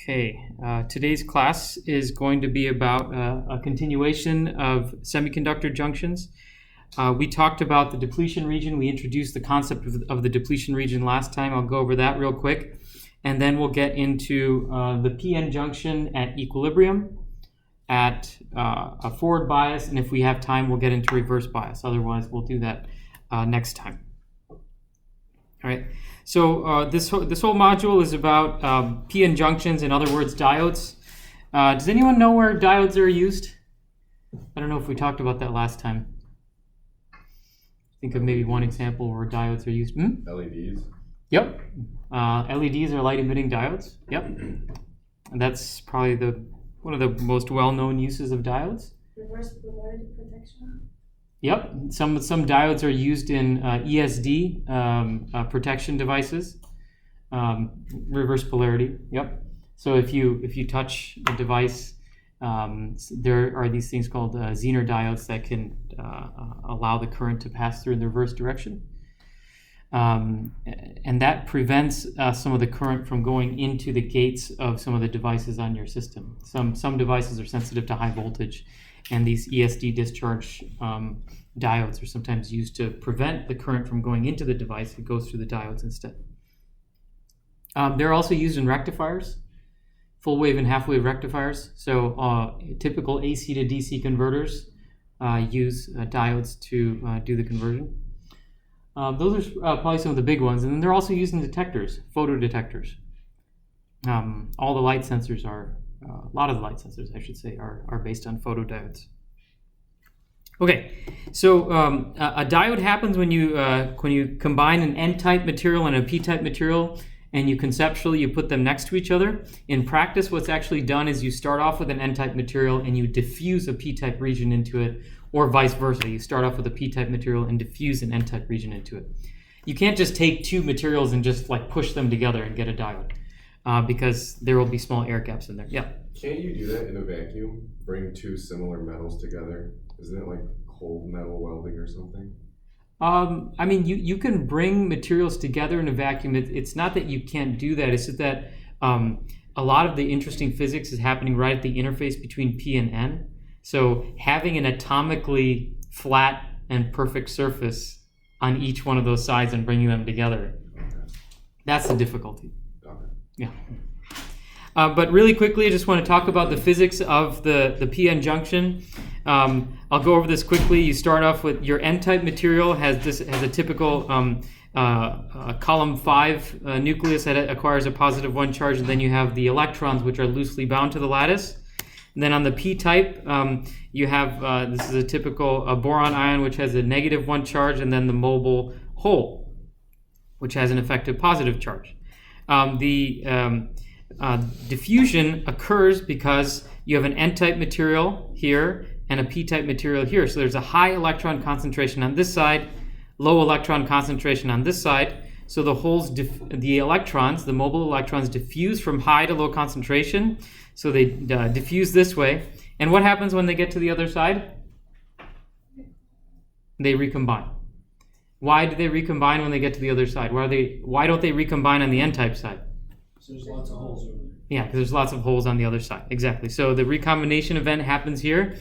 Okay, today's class is going to be about a continuation of semiconductor junctions. We talked about the depletion region. We introduced the concept of the depletion region last time. I'll go over that real quick. And then we'll get into the PN junction at equilibrium, at a forward bias, and if we have time, we'll get into reverse bias. Otherwise, we'll do that next time. All right. So this whole module is about PN junctions, in other words, diodes. Does anyone know where diodes are used? I don't know if we talked about that last time. Think of maybe one example where diodes are used. LEDs. Yep. LEDs are light-emitting diodes. Yep. And that's probably one of the most well-known uses of diodes. Reverse polarity protection. Yep. Some diodes are used in ESD protection devices. Reverse polarity. Yep. So if you touch a device, there are these things called Zener diodes that can allow the current to pass through in the reverse direction. And that prevents some of the current from going into the gates of some of the devices on your system. Some devices are sensitive to high voltage, and these ESD discharge diodes are sometimes used to prevent the current from going into the device. It goes through the diodes instead. They're also used in rectifiers, full wave and half wave rectifiers. So typical AC to DC converters use diodes to do the conversion. Those are probably some of the big ones. And then they're also used in detectors, photodetectors. All the light sensors a lot of the light sensors, I should say, are based on photodiodes. Okay, so a diode happens when you combine an N-type material and a P-type material, and you conceptually put them next to each other. In practice, what's actually done is you start off with an N-type material and you diffuse a P-type region into it, or vice versa. You start off with a P-type material and diffuse an N-type region into it. You can't just take two materials and just like push them together and get a diode, because there will be small air gaps in there. Yeah. Can't you do that in a vacuum? Bring two similar metals together? Isn't it like cold metal welding or something? I mean, you can bring materials together in a vacuum. It's not that you can't do that. It's just that a lot of the interesting physics is happening right at the interface between P and N. So having an atomically flat and perfect surface on each one of those sides and bringing them together, that's the difficulty. Yeah. But really quickly, I just want to talk about the physics of the PN junction. I'll go over this quickly. You start off with your N-type material has a typical column 5 nucleus that acquires a positive 1 charge, and then you have the electrons, which are loosely bound to the lattice. And then on the P-type, you have this is a typical boron ion, which has a negative 1 charge, and then the mobile hole, which has an effective positive charge. Diffusion occurs because you have an N-type material here and a P-type material here. So there's a high electron concentration on this side, low electron concentration on this side. So the holes, the electrons, the mobile electrons, diffuse from high to low concentration. So they diffuse this way. And what happens when they get to the other side? They recombine. Why do they recombine when they get to the other side? Why don't they recombine on the N-type side? So there's lots of holes over there. Yeah, because there's lots of holes on the other side. Exactly. So the recombination event happens here.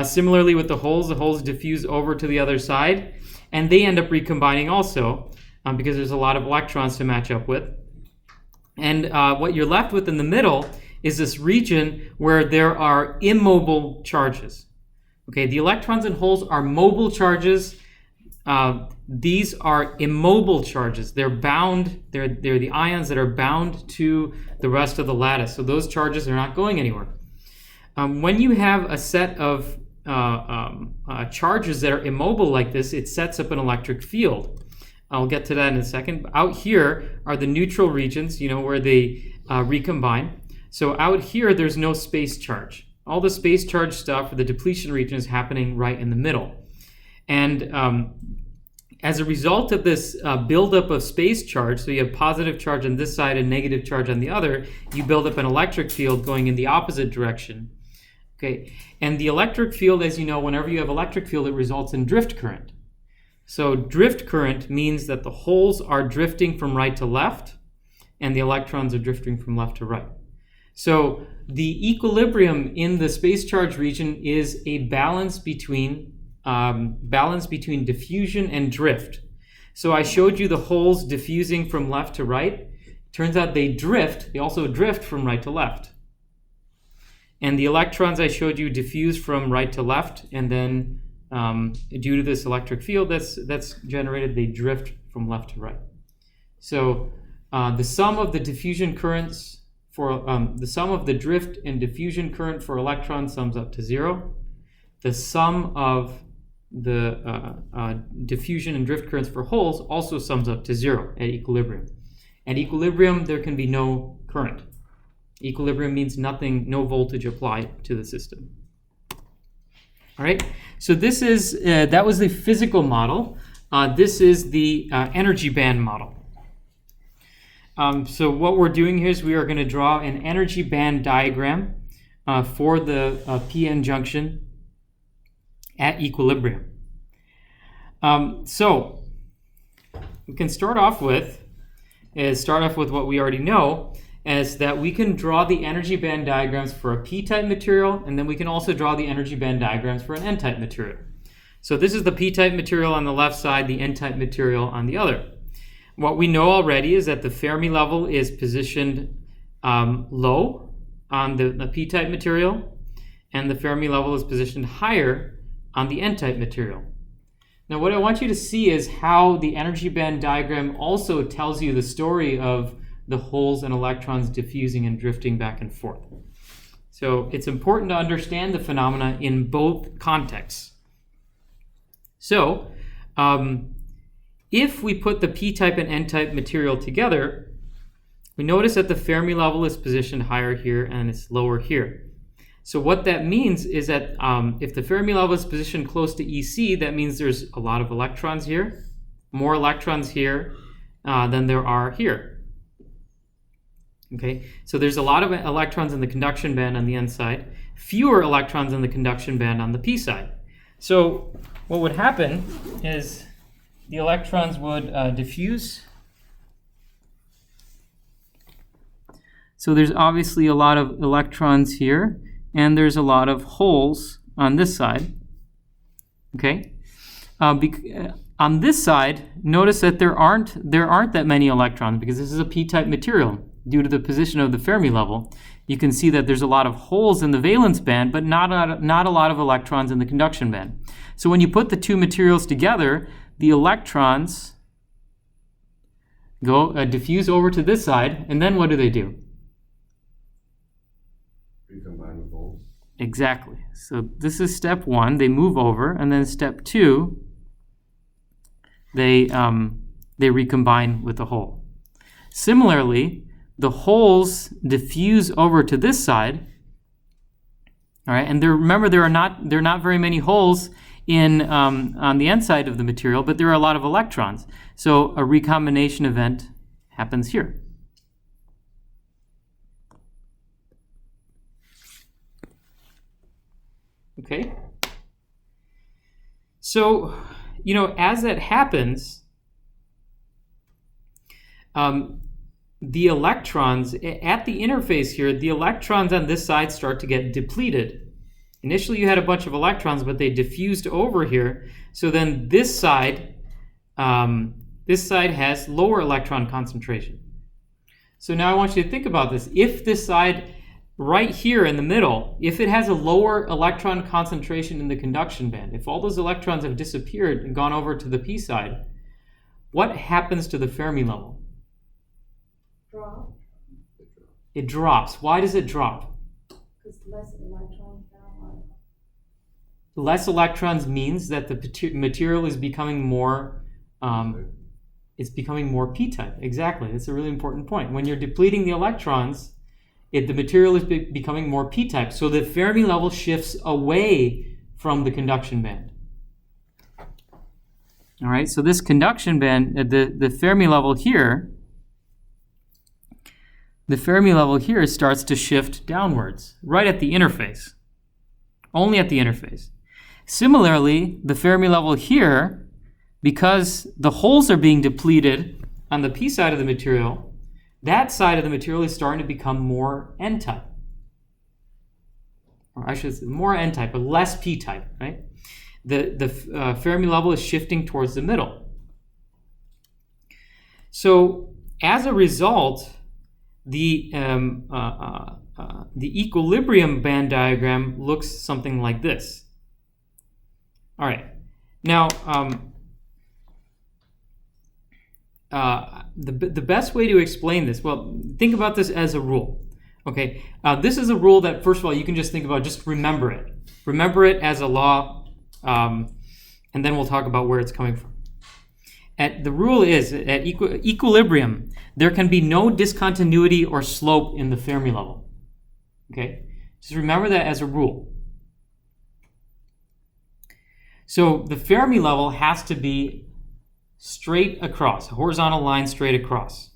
Similarly with the holes diffuse over to the other side, and they end up recombining also because there's a lot of electrons to match up with. And what you're left with in the middle is this region where there are immobile charges. Okay, the electrons and holes are mobile charges. These are immobile charges. They're bound. They're the ions that are bound to the rest of the lattice. So those charges are not going anywhere. When you have a set of charges that are immobile like this, it sets up an electric field. I'll get to that in a second. Out here are the neutral regions, where they recombine. So out here, there's no space charge. All the space charge stuff for the depletion region is happening right in the middle. And as a result of this buildup of space charge, so you have positive charge on this side and negative charge on the other, you build up an electric field going in the opposite direction. Okay, and the electric field, as you know, whenever you have electric field, it results in drift current. So drift current means that the holes are drifting from right to left, and the electrons are drifting from left to right. So the equilibrium in the space charge region is a balance between diffusion and drift. So I showed you the holes diffusing from left to right. Turns out they also drift from right to left. And the electrons I showed you diffuse from right to left, and then due to this electric field that's generated, they drift from left to right. So the sum of the diffusion currents the sum of the drift and diffusion current for electrons sums up to 0. The sum of the diffusion and drift currents for holes also sums up to 0 at equilibrium. At equilibrium, there can be no current. Equilibrium means nothing, no voltage applied to the system. All right, so this is, that was the physical model. This is the energy band model. So what we're doing here is we are going to draw an energy band diagram for the PN junction at equilibrium. So we can start off with what we already know, is that we can draw the energy band diagrams for a p-type material, and then we can also draw the energy band diagrams for an n-type material. So this is the p-type material on the left side, the n-type material on the other. What we know already is that the Fermi level is positioned low on the p-type material, and the Fermi level is positioned higher on the n-type material. Now what I want you to see is how the energy band diagram also tells you the story of the holes and electrons diffusing and drifting back and forth. So it's important to understand the phenomena in both contexts. So if we put the p-type and n-type material together, we notice that the Fermi level is positioned higher here and it's lower here. So what that means is that if the Fermi level is positioned close to EC, that means there's a lot of electrons here, more electrons here than there are here. Okay, so there's a lot of electrons in the conduction band on the n side, fewer electrons in the conduction band on the p side. So what would happen is the electrons would diffuse. So there's obviously a lot of electrons here, and there's a lot of holes on this side. Okay, on this side, notice that there aren't that many electrons because this is a p-type material. Due to the position of the Fermi level, you can see that there's a lot of holes in the valence band, but not a lot of electrons in the conduction band. So when you put the two materials together, the electrons go diffuse over to this side, and then what do? Recombine with holes. Exactly. So this is step one. They move over, and then step two, they recombine with the hole. Similarly, the holes diffuse over to this side. All right, and remember there are not very many holes in on the n side of the material, but there are a lot of electrons. So a recombination event happens here. Okay. So, as that happens, the electrons at the interface here, the electrons on this side start to get depleted. Initially you had a bunch of electrons, but they diffused over here. So then this side has lower electron concentration. So now I want you to think about this. If this side right here in the middle, if it has a lower electron concentration in the conduction band, if all those electrons have disappeared and gone over to the p side, what happens to the Fermi level? Drop. It drops. Why does it drop? Because less electrons down. Less electrons means that the material is becoming more p-type. Exactly. That's a really important point. When you're depleting the electrons, the material is becoming more p-type. So the Fermi level shifts away from the conduction band. All right. So this conduction band, the Fermi level here. The Fermi level here starts to shift downwards, right at the interface, only at the interface. Similarly, the Fermi level here, because the holes are being depleted on the p side of the material, that side of the material is starting to become more N-type. Or I should say more N-type, but less P-type, right? The Fermi level is shifting towards the middle. So as a result, the equilibrium band diagram looks something like this. All right. Now, the best way to explain this, well, think about this as a rule. Okay, this is a rule that, first of all, you can just think about, just remember it. Remember it as a law, and then we'll talk about where it's coming from. The rule is, at equilibrium, there can be no discontinuity or slope in the Fermi level. Okay, just remember that as a rule. So the Fermi level has to be straight across, a horizontal line straight across.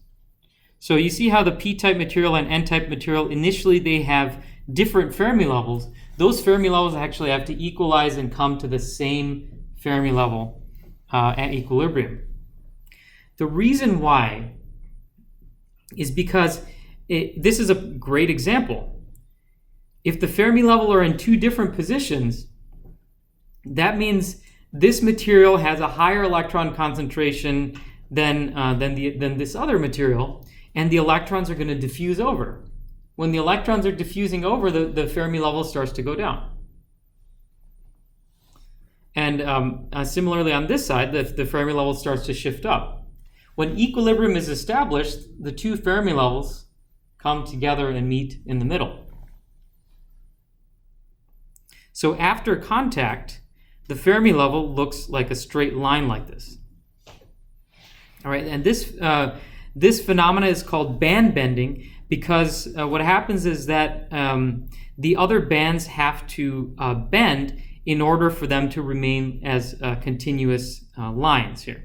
So you see how the P-type material and N-type material, initially they have different Fermi levels. Those Fermi levels actually have to equalize and come to the same Fermi level at equilibrium. The reason why is because this is a great example. If the Fermi level are in two different positions, that means this material has a higher electron concentration than this other material, and the electrons are going to diffuse over. When the electrons are diffusing over, the Fermi level starts to go down. And similarly on this side, the Fermi level starts to shift up. When equilibrium is established, the two Fermi levels come together and meet in the middle. So after contact, the Fermi level looks like a straight line like this. All right, and this phenomena is called band bending because what happens is that the other bands have to bend in order for them to remain as continuous lines here.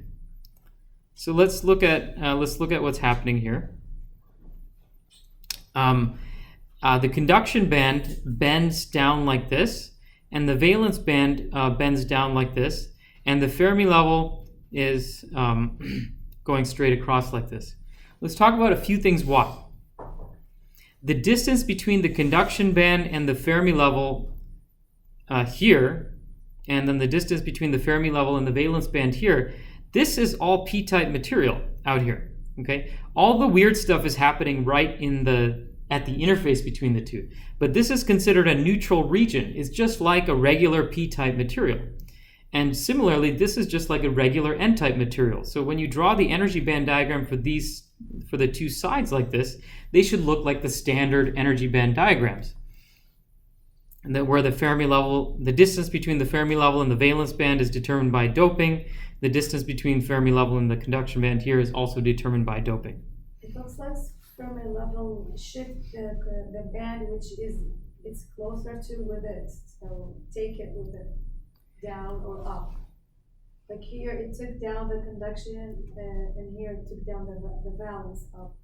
So let's look at what's happening here. The conduction band bends down like this, and the valence band bends down like this, and the Fermi level is going straight across like this. Let's talk about a few things why. The distance between the conduction band and the Fermi level here, and then the distance between the Fermi level and the valence band here, this is all P-type material out here. Okay, all the weird stuff is happening right at the interface between the two. But this is considered a neutral region. It's just like a regular P-type material. And similarly, this is just like a regular N-type material. So when you draw the energy band diagram for the two sides like this, they should look like the standard energy band diagrams. And that where the Fermi level, the distance between the Fermi level and the valence band is determined by doping. The distance between Fermi level and the conduction band here is also determined by doping. It looks like Fermi level shift the band which it's closer to with it. So take it with it down or up. Like here it took down the conduction and here it took down the valence up.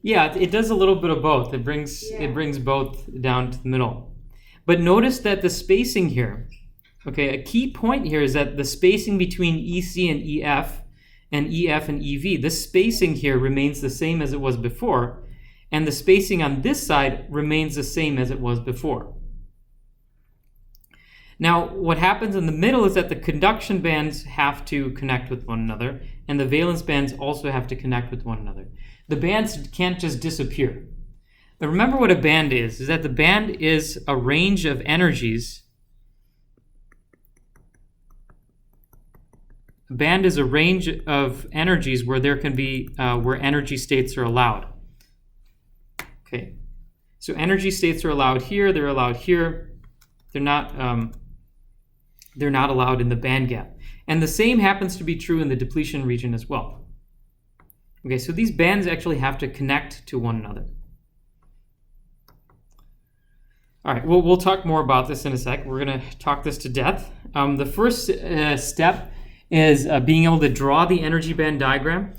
Yeah, it does a little bit of both. It brings both down to the middle. But notice that the spacing here, okay, a key point here is that the spacing between EC and EF and EV, this spacing here remains the same as it was before, and the spacing on this side remains the same as it was before. Now, what happens in the middle is that the conduction bands have to connect with one another, and the valence bands also have to connect with one another. The bands can't just disappear. But remember what a band is that the band is a range of energies. A band is a range of energies where there can be, where energy states are allowed. Okay, so energy states are allowed here, they're allowed here, they're not allowed in the band gap. And the same happens to be true in the depletion region as well. Okay, so these bands actually have to connect to one another. All right, we'll talk more about this in a sec. We're going to talk this to death. The first step is being able to draw the energy band diagram.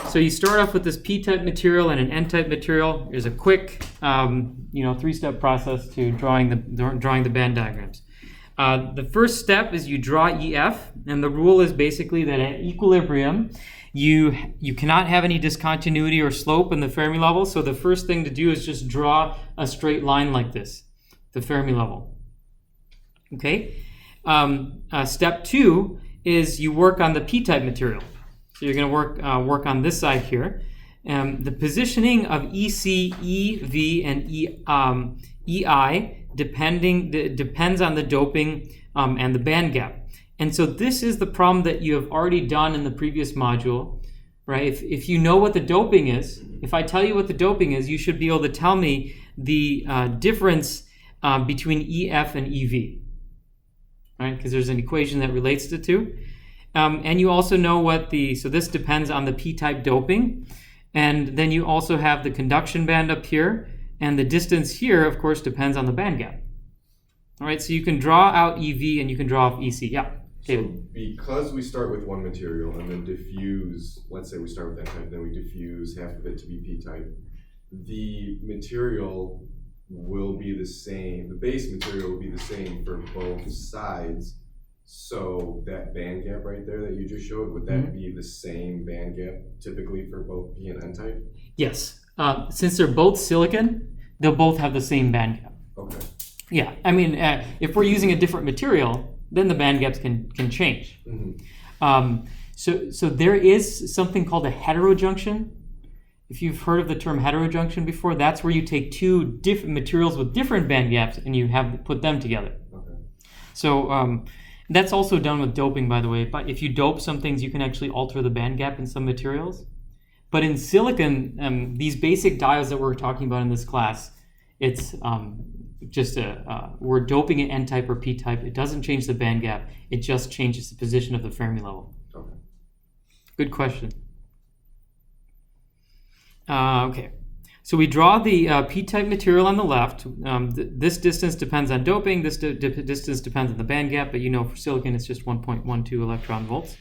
So you start off with this P-type material and an N-type material. There's a quick, three-step process to drawing the band diagrams. The first step is you draw EF, and the rule is basically that at equilibrium, you cannot have any discontinuity or slope in the Fermi level. So the first thing to do is just draw a straight line like this, the Fermi level. Okay. Step 2 is you work on the p-type material. So you're going to work on this side here. The positioning of EC, EV, and EI depends on the doping and the band gap. And so this is the problem that you have already done in the previous module, right? If you know what the doping is, if I tell you what the doping is, you should be able to tell me the difference between EF and EV, right? Because there's an equation that relates the two. And you also know so this depends on the p-type doping. And then you also have the conduction band up here, and the distance here, of course, depends on the band gap. All right, so you can draw out EV and you can draw off EC. Yeah, David. So because we start with one material and then diffuse, let's say we start with N-type, then we diffuse half of it to be P-type, the material will be the same, the base material will be the same for both sides. So that band gap right there that you just showed, would that be the same band gap typically for both P and N-type? Yes. Since they're both silicon, they'll both have the same band gap. Okay. Yeah. I mean, if we're using a different material, then the band gaps can change. Mm-hmm. So there is something called a heterojunction. If you've heard of the term heterojunction before, that's where you take two different materials with different band gaps and you have put them together. Okay. So that's also done with doping, by the way. But if you dope some things, you can actually alter the band gap in some materials. But in silicon, these basic diodes that we're talking about in this class, it's just we're doping it N-type or P-type. It doesn't change the band gap. It just changes the position of the Fermi level. Okay. Good question. Okay. So we draw the p-type material on the left. This distance depends on doping. This distance depends on the band gap, but you know for silicon it's just 1.12 electron volts.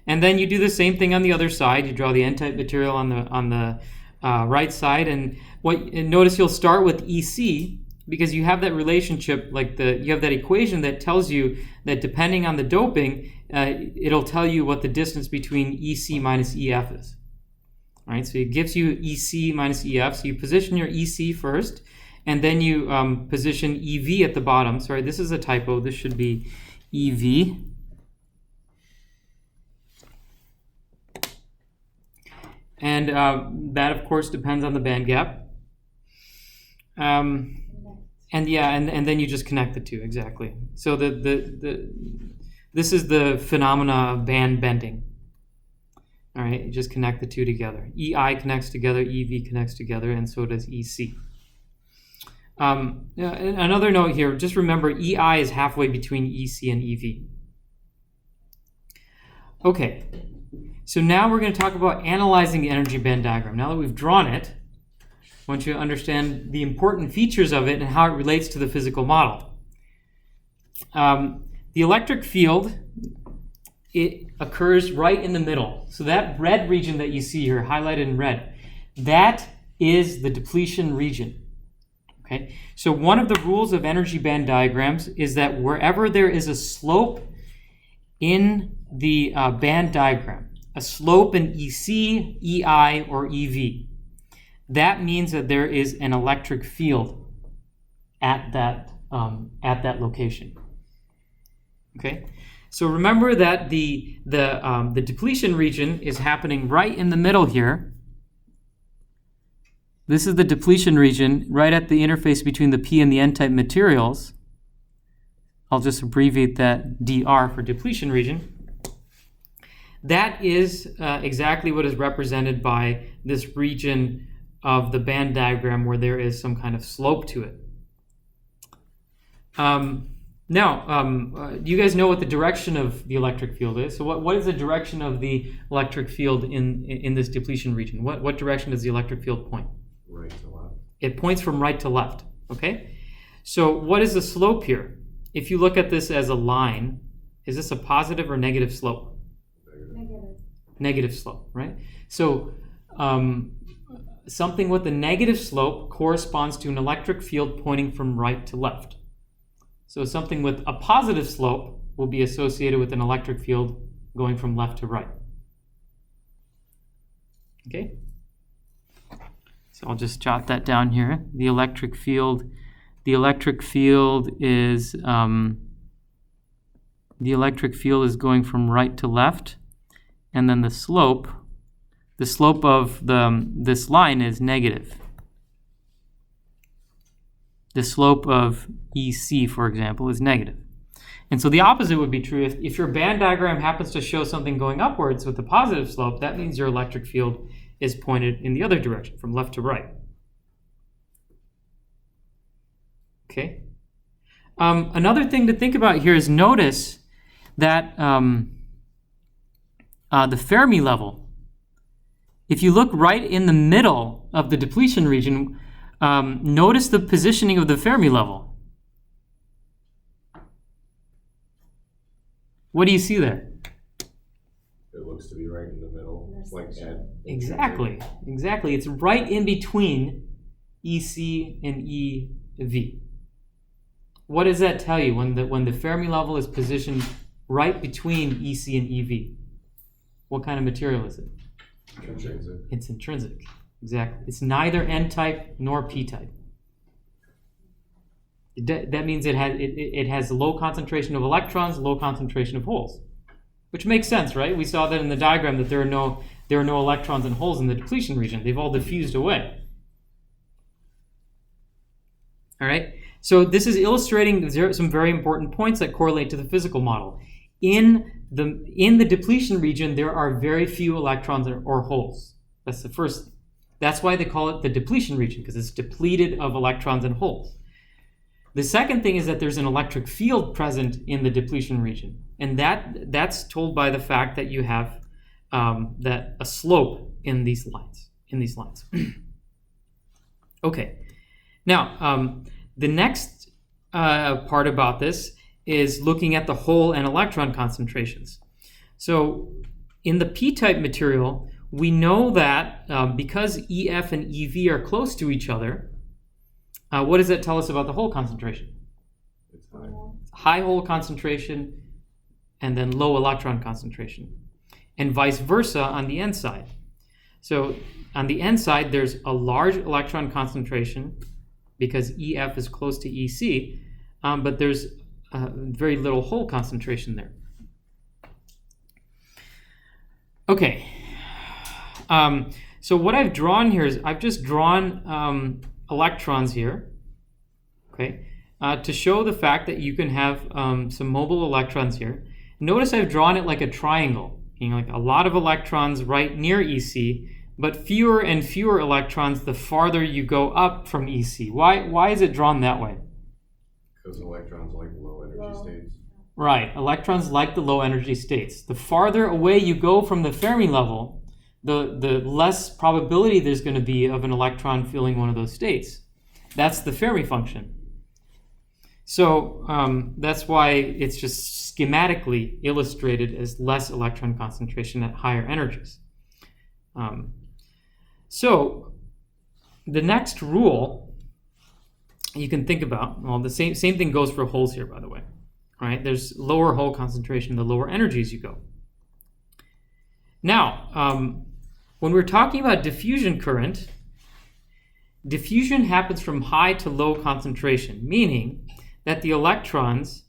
And then you do the same thing on the other side. You draw the N-type material on the right side, and notice you'll start with EC because you have that relationship, you have that equation that tells you that depending on the doping, it'll tell you what the distance between EC minus EF is. All right, so it gives you EC minus EF. So you position your EC first, and then you position EV at the bottom. Sorry, this is a typo. This should be EV. And that, of course, depends on the band gap. And then you just connect the two, exactly. So this is the phenomena of band bending. All right, you just connect the two together. EI connects together, EV connects together, and so does EC. Another note here, just remember EI is halfway between EC and EV. Okay, so now we're going to talk about analyzing the energy band diagram. Now that we've drawn it, I want you to understand the important features of it and how it relates to the physical model. The electric field, it occurs right in the middle. So that red region that you see here, highlighted in red, that is the depletion region. Okay? So one of the rules of energy band diagrams is that wherever there is a slope in the band diagram, a slope in EC, EI, or EV, that means that there is an electric field at that location. Okay? So remember that the depletion region is happening right in the middle here. This is the depletion region right at the interface between the P and the N-type materials. I'll just abbreviate that DR for depletion region. That is exactly what is represented by this region of the band diagram where there is some kind of slope to it. Now, do you guys know what the direction of the electric field is? So what is the direction of the electric field in this depletion region? What direction does the electric field point? Right to left. It points from right to left, okay? So what is the slope here? If you look at this as a line, is this a positive or negative slope? Negative. Negative slope, right? So something with a negative slope corresponds to an electric field pointing from right to left. So something with a positive slope will be associated with an electric field going from left to right. Okay? So I'll just jot that down here. The electric field is going from right to left, and then the slope of this line is negative. The slope of EC, for example, is negative. And so the opposite would be true. If your band diagram happens to show something going upwards with a positive slope, that means your electric field is pointed in the other direction, from left to right. Okay. Another thing to think about here is notice that the Fermi level, if you look right in the middle of the depletion region, notice the positioning of the Fermi level. What do you see there? It looks to be right in the middle, like at Exactly. It's right in between EC and EV. What does that tell you when the Fermi level is positioned right between EC and EV? What kind of material is it? intrinsic. It's intrinsic. Exactly. It's neither N-type nor P-type. That means it has low concentration of electrons, low concentration of holes, which makes sense, right? We saw that in the diagram that there are no electrons and holes in the depletion region. They've all diffused away. All right. So this is illustrating some very important points that correlate to the physical model. In the depletion region, there are very few electrons or holes. That's the first thing. That's why they call it the depletion region, because it's depleted of electrons and holes. The second thing is that there's an electric field present in the depletion region, and that's told by the fact that you have that a slope in these lines. Okay. Now, the next part about this is looking at the hole and electron concentrations. So in the P-type material, we know that because EF and EV are close to each other, what does that tell us about the hole concentration? It's high. High hole concentration and then low electron concentration, and vice versa on the N side. So on the N side, there's a large electron concentration because EF is close to EC, but there's very little hole concentration there. Okay. So what I've drawn here is I've just drawn electrons here, okay, to show the fact that you can have some mobile electrons here. Notice I've drawn it like a triangle, like a lot of electrons right near EC, but fewer and fewer electrons the farther you go up from EC. Why is it drawn that way? Because electrons like low energy states. Right, electrons like the low energy states. The farther away you go from the Fermi level, the less probability there's going to be of an electron filling one of those states. That's the Fermi function. So that's why it's just schematically illustrated as less electron concentration at higher energies. So the next rule you can think about, well, the same thing goes for holes here, by the way. All right, there's lower hole concentration the lower energies you go. Now, when we're talking about diffusion current, diffusion happens from high to low concentration, meaning that the electrons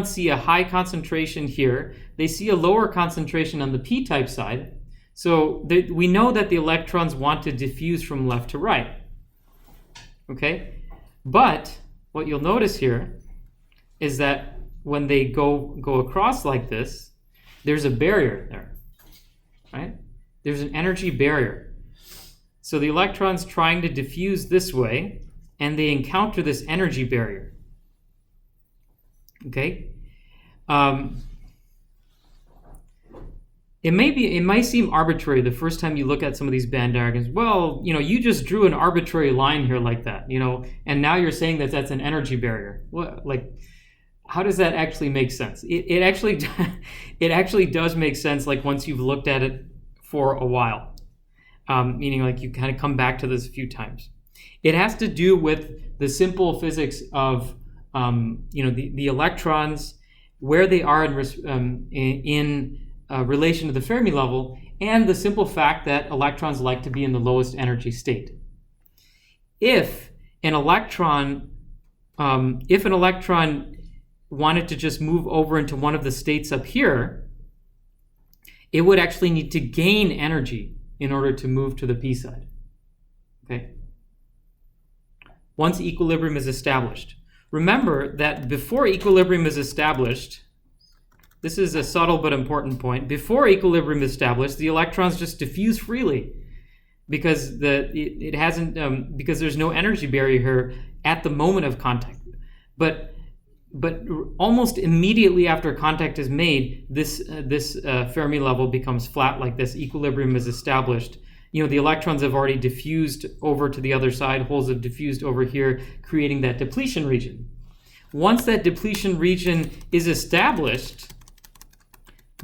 see a high concentration here. They see a lower concentration on the p-type side. So we know that the electrons want to diffuse from left to right. Okay? But what you'll notice here is that when they go across like this, there's a barrier there. Right? There's an energy barrier. So the electron's trying to diffuse this way, and they encounter this energy barrier. Okay? It might seem arbitrary the first time you look at some of these band diagrams. Well, you just drew an arbitrary line here like that, and now you're saying that that's an energy barrier. What, how does that actually make sense? It actually does make sense, like once you've looked at it for a while, meaning like you kind of come back to this a few times. It has to do with the simple physics of the electrons, where they are in relation to the Fermi level, and the simple fact that electrons like to be in the lowest energy state. If an electron wanted to just move over into one of the states up here, it would actually need to gain energy in order to move to the p side. Okay. Once equilibrium is established. Remember that before equilibrium is established, this is a subtle but important point. Before equilibrium is established, the electrons just diffuse freely because because there's no energy barrier here at the moment of contact. But almost immediately after contact is made, this Fermi level becomes flat like this. Equilibrium is established. The electrons have already diffused over to the other side. Holes have diffused over here, creating that depletion region. Once that depletion region is established,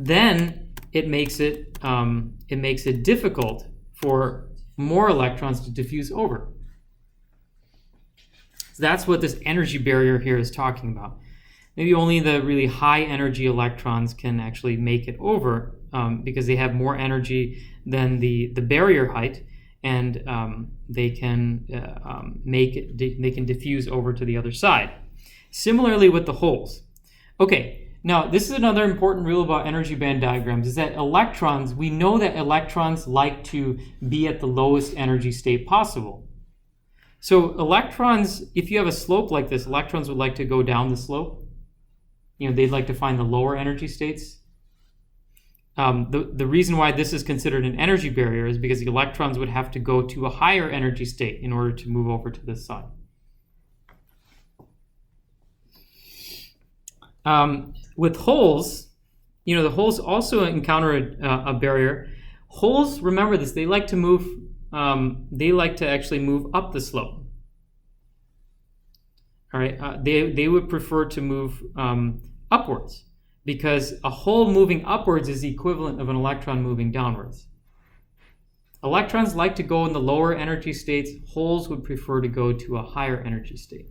then it makes it difficult for more electrons to diffuse over. So that's what this energy barrier here is talking about. Maybe only the really high energy electrons can actually make it over because they have more energy than the barrier height, and they can diffuse over to the other side. Similarly with the holes. Okay, now this is another important rule about energy band diagrams, is that electrons, we know that electrons like to be at the lowest energy state possible. So electrons, if you have a slope like this, electrons would like to go down the slope. They'd like to find the lower energy states. The reason why this is considered an energy barrier is because the electrons would have to go to a higher energy state in order to move over to this side. With holes, the holes also encounter a barrier. Holes, remember this, they like to move. They like to actually move up the slope. All right, they would prefer to move upwards, because a hole moving upwards is the equivalent of an electron moving downwards. Electrons like to go in the lower energy states. Holes would prefer to go to a higher energy state.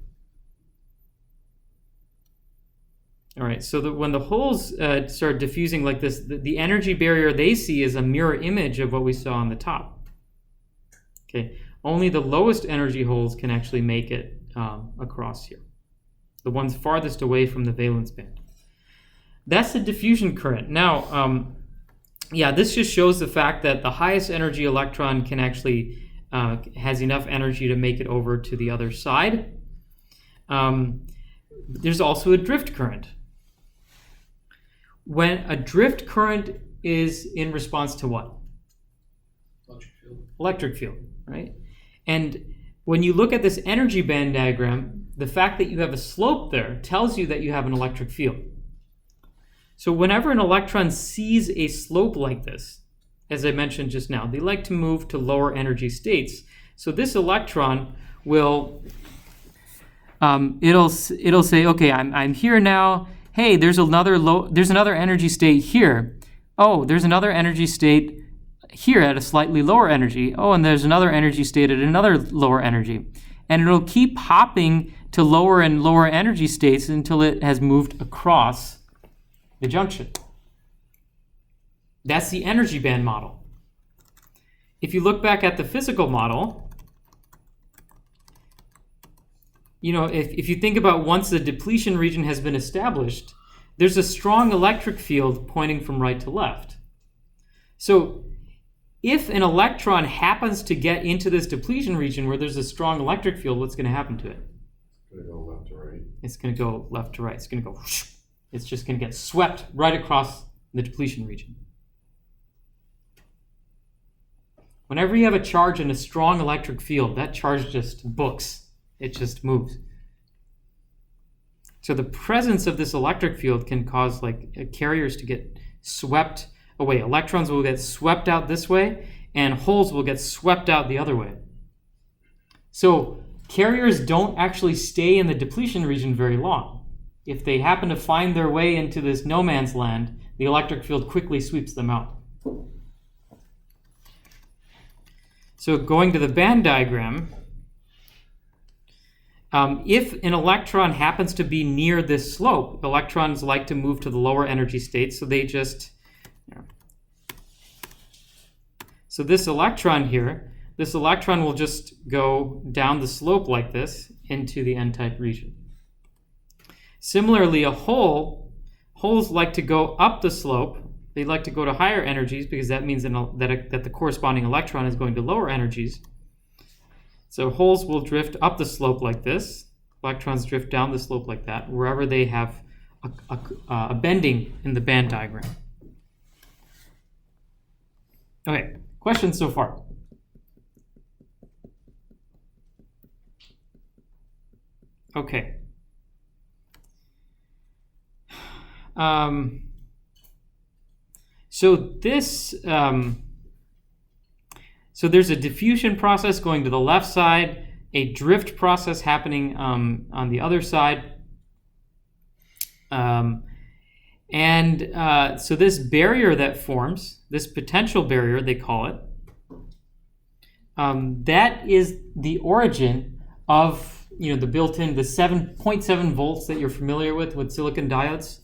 All right, so that when the holes start diffusing like this, the energy barrier they see is a mirror image of what we saw on the top. Okay, only the lowest energy holes can actually make it across here. The ones farthest away from the valence band. That's the diffusion current. Now, this just shows the fact that the highest energy electron can actually has enough energy to make it over to the other side. There's also a drift current. When a drift current is in response to what? Electric field. Electric field, right? And when you look at this energy band diagram, the fact that you have a slope there tells you that you have an electric field. So whenever an electron sees a slope like this, as I mentioned just now, they like to move to lower energy states. So this electron will, it'll say, okay, I'm here now. Hey, there's another energy state here. Oh, there's another energy state here at a slightly lower energy. Oh, and there's another energy state at another lower energy. And it'll keep hopping to lower and lower energy states until it has moved across the junction. That's the energy band model. If you look back at the physical model, if you think about once the depletion region has been established, there's a strong electric field pointing from right to left. So if an electron happens to get into this depletion region where there's a strong electric field, what's going to happen to it? It's going to go left to right. It's going to go left to right. It's going to go whoosh. It's just going to get swept right across the depletion region. Whenever you have a charge in a strong electric field, that charge just books. It just moves. So the presence of this electric field can cause carriers to get swept away. Electrons will get swept out this way, and holes will get swept out the other way. So carriers don't actually stay in the depletion region very long. If they happen to find their way into this no man's land, the electric field quickly sweeps them out. So going to the band diagram, if an electron happens to be near this slope, electrons like to move to the lower energy states, so they just So this electron here, this electron will just go down the slope like this into the n-type region. Similarly, a hole, holes like to go up the slope. They like to go to higher energies because that means that the corresponding electron is going to lower energies. So holes will drift up the slope like this. Electrons drift down the slope like that, wherever they have a bending in the band diagram. Okay, questions so far? Okay. So this, so there's a diffusion process going to the left side, a drift process happening on the other side. So this barrier that forms, this potential barrier, they call it, that is the origin of the built-in, the 7.7 volts that you're familiar with silicon diodes.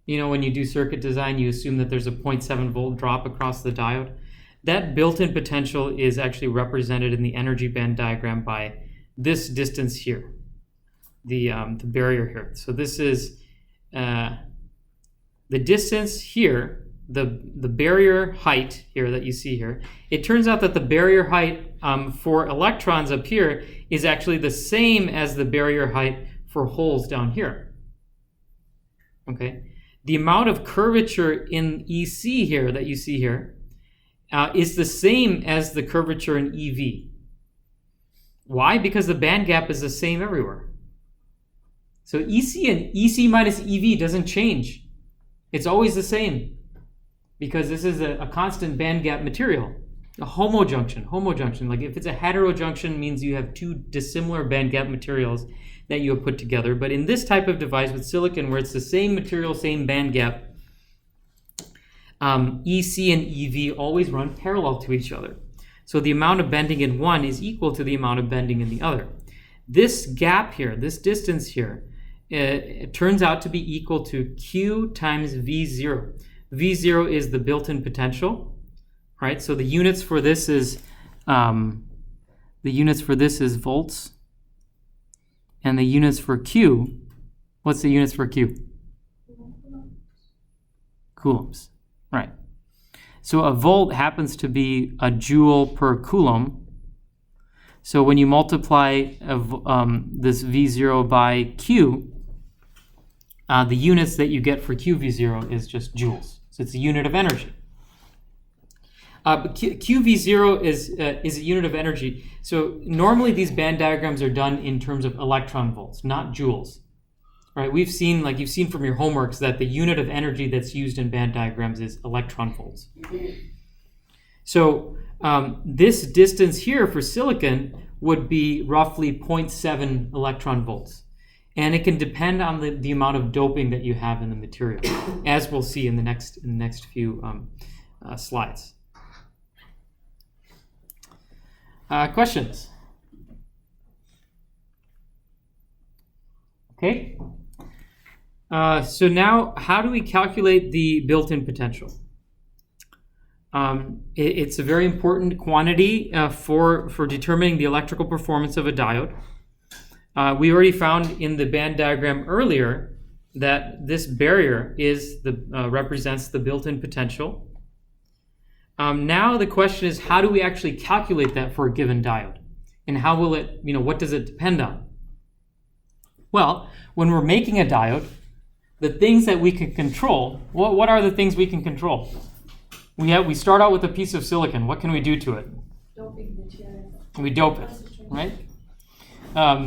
When you do circuit design, you assume that there's a 0.7 volt drop across the diode. That built-in potential is actually represented in the energy band diagram by this distance here, the barrier here. So this is the distance here, the barrier height here that you see here. It turns out that the barrier height for electrons up here is actually the same as the barrier height for holes down here. Okay. The amount of curvature in EC here that you see here is the same as the curvature in EV. Why? Because the band gap is the same everywhere. So EC and EC minus EV doesn't change. It's always the same because this is a constant band gap material. A homojunction. Like if it's a heterojunction, means you have two dissimilar band gap materials that you have put together. But in this type of device with silicon, where it's the same material, same band gap, EC and EV always run parallel to each other. So the amount of bending in one is equal to the amount of bending in the other. This gap here, this distance here, it turns out to be equal to Q times V0. V0 is the built-in potential, right? So the units for this is volts. And the units for Q, what's the units for Q? Coulombs, right. So a volt happens to be a joule per coulomb. So when you multiply this V0 by Q, the units that you get for QV0 is just joules. So it's a unit of energy. But QV0 is a unit of energy. So normally these band diagrams are done in terms of electron volts, not joules. Right? We've seen, like you've seen from your homeworks, that the unit of energy that's used in band diagrams is electron volts. So this distance here for silicon would be roughly 0.7 electron volts. And it can depend on the amount of doping that you have in the material, as we'll see in the next few slides. Questions? Okay. So now, how do we calculate the built-in potential? It's a very important quantity for determining the electrical performance of a diode. We already found in the band diagram earlier that this barrier represents the built-in potential. Now the question is, how do we actually calculate that for a given diode? And how will it, what does it depend on? Well, when we're making a diode, the things that we can control, what are the things we can control? We start out with a piece of silicon. What can we do to it? Doping material. We dope it, right?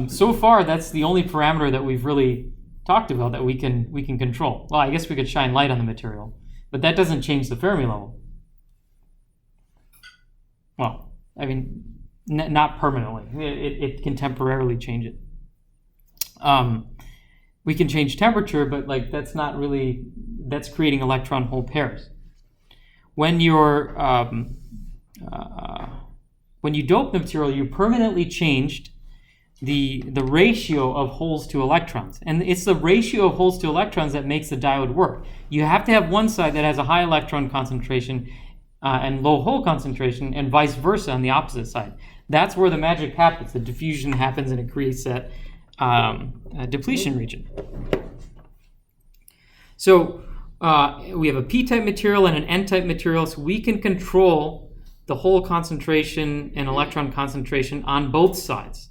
So far, that's the only parameter that we've really talked about that we can control. Well, I guess we could shine light on the material, but that doesn't change the Fermi level. Well, I mean, not permanently. It can temporarily change it. We can change temperature, but that's creating electron hole pairs. When you dope the material, you permanently changed the ratio of holes to electrons. And it's the ratio of holes to electrons that makes the diode work. You have to have one side that has a high electron concentration and low hole concentration, and vice versa on the opposite side. That's where the magic happens. The diffusion happens and it creates that depletion region. So we have a p-type material and an n-type material, so we can control the hole concentration and electron concentration on both sides.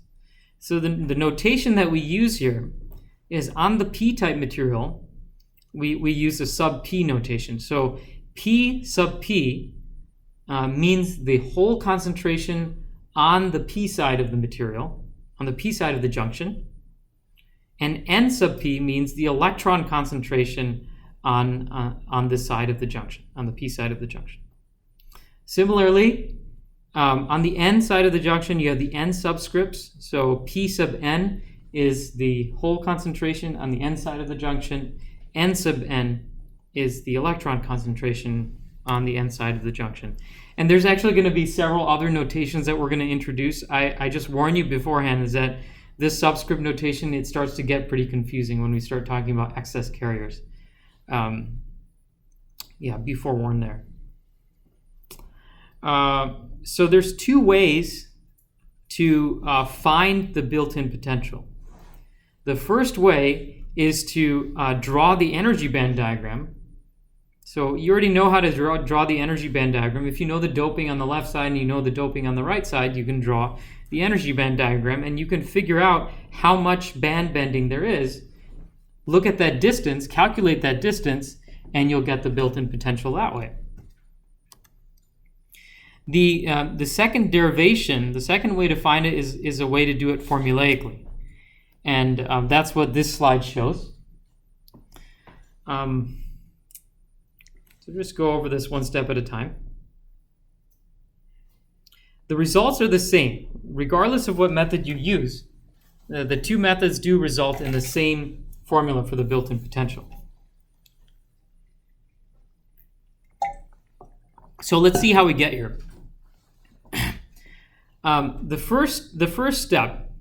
So the notation that we use here is on the p-type material, we use a sub p notation. So p sub p means the hole concentration on the p side of the material, on the p side of the junction, and n sub p means the electron concentration on this side of the junction, on the p side of the junction. Similarly, on the n side of the junction, you have the n subscripts. So p sub n is the hole concentration on the n side of the junction. N sub n is the electron concentration on the n side of the junction. And there's actually going to be several other notations that we're going to introduce. I just warn you beforehand is that this subscript notation, it starts to get pretty confusing when we start talking about excess carriers. Be forewarned there. So there's two ways to find the built-in potential. The first way is to draw the energy band diagram. So you already know how to draw the energy band diagram. If you know the doping on the left side and you know the doping on the right side, you can draw the energy band diagram and you can figure out how much band bending there is. Look at that distance, calculate that distance, and you'll get the built-in potential that way. The second derivation, the second way to find it is a way to do it formulaically. And that's what this slide shows. So just go over this one step at a time. The results are the same, regardless of what method you use. The two methods do result in the same formula for the built-in potential. So let's see how we get here. The first step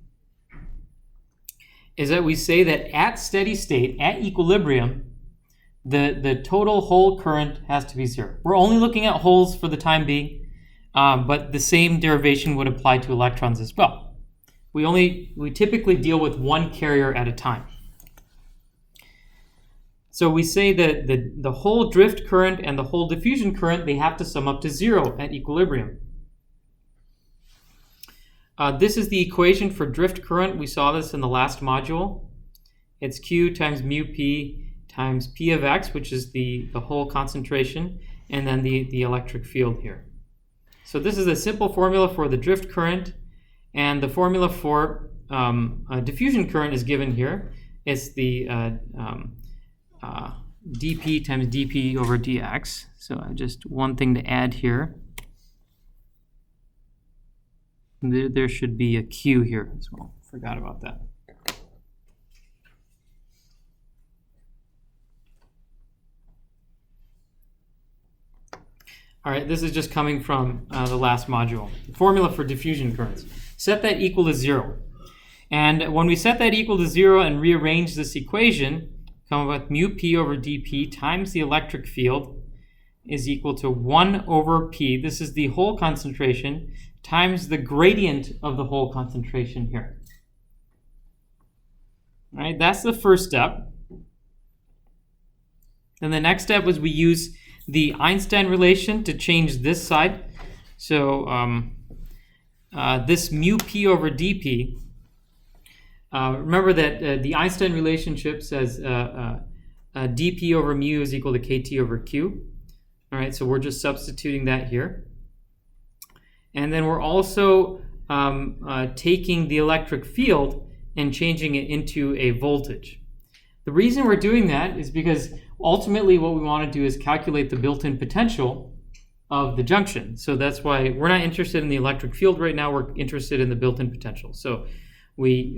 is that we say that at steady state, at equilibrium, the total hole current has to be zero. We're only looking at holes for the time being, but the same derivation would apply to electrons as well. We typically deal with one carrier at a time. So we say that the hole drift current and the hole diffusion current, they have to sum up to zero at equilibrium. This is the equation for drift current. We saw this in the last module. It's Q times mu P times P of X, which is the hole concentration, and then the electric field here. So this is a simple formula for the drift current, and the formula for diffusion current is given here. It's the dP times dP over dx. So just one thing to add here. There should be a Q here as well. Forgot about that. All right, this is just coming from the last module. The formula for diffusion currents. Set that equal to zero. And when we set that equal to zero and rearrange this equation, come up with mu P over dP times the electric field is equal to 1 over P. This is the hole concentration times the gradient of the hole concentration here. All right, that's the first step. Then the next step was we use the Einstein relation to change this side. So this mu P over dP, remember that the Einstein relationship says dP over mu is equal to KT over Q. All right, so we're just substituting that here. And then we're also taking the electric field and changing it into a voltage. The reason we're doing that is because ultimately what we want to do is calculate the built-in potential of the junction. So that's why we're not interested in the electric field right now, we're interested in the built-in potential. So we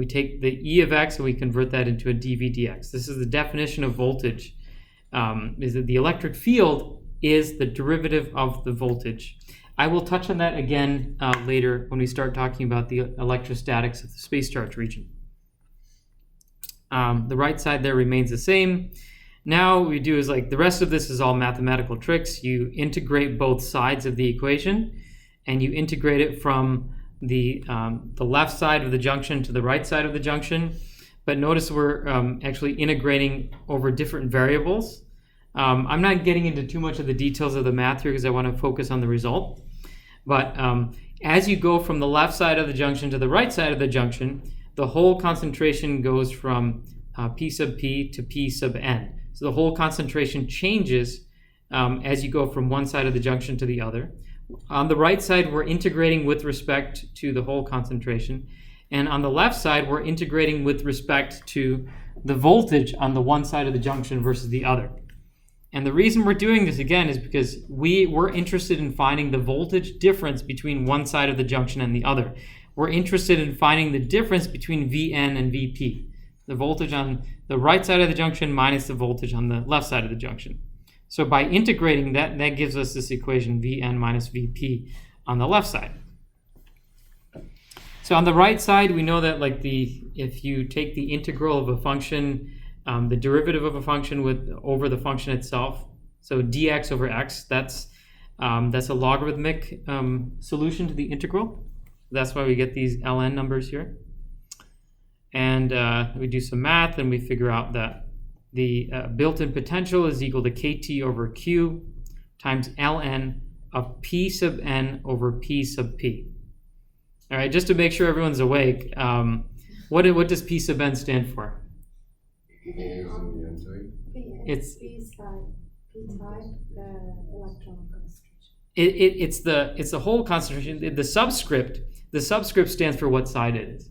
take the E of X and we convert that into a dV dx. This is the definition of voltage, is that the electric field is the derivative of the voltage. I will touch on that again later when we start talking about the electrostatics of the space charge region. The right side there remains the same. Now what we do is like the rest of this is all mathematical tricks. You integrate both sides of the equation, and you integrate it from the left side of the junction to the right side of the junction. But notice we're actually integrating over different variables. I'm not getting into too much of the details of the math here because I want to focus on the result. But as you go from the left side of the junction to the right side of the junction, the whole concentration goes from P sub P to P sub N. So the whole concentration changes as you go from one side of the junction to the other. On the right side, we're integrating with respect to the whole concentration. And on the left side, we're integrating with respect to the voltage on the one side of the junction versus the other. And the reason we're doing this, again, is because we're interested in finding the voltage difference between one side of the junction and the other. We're interested in finding the difference between Vn and Vp. The voltage on the right side of the junction minus the voltage on the left side of the junction. So by integrating that gives us this equation Vn minus Vp on the left side. So on the right side, we know that if you take the integral of a function, the derivative of a function over the function itself, so dx over x, that's a logarithmic solution to the integral. That's why we get these ln numbers here. And we do some math and we figure out that the built-in potential is equal to kT over Q times ln of P sub n over P sub P. All right, just to make sure everyone's awake, what does P sub n stand for? It's P-type, the electron concentration. It's the whole concentration. The subscript stands for what side it is.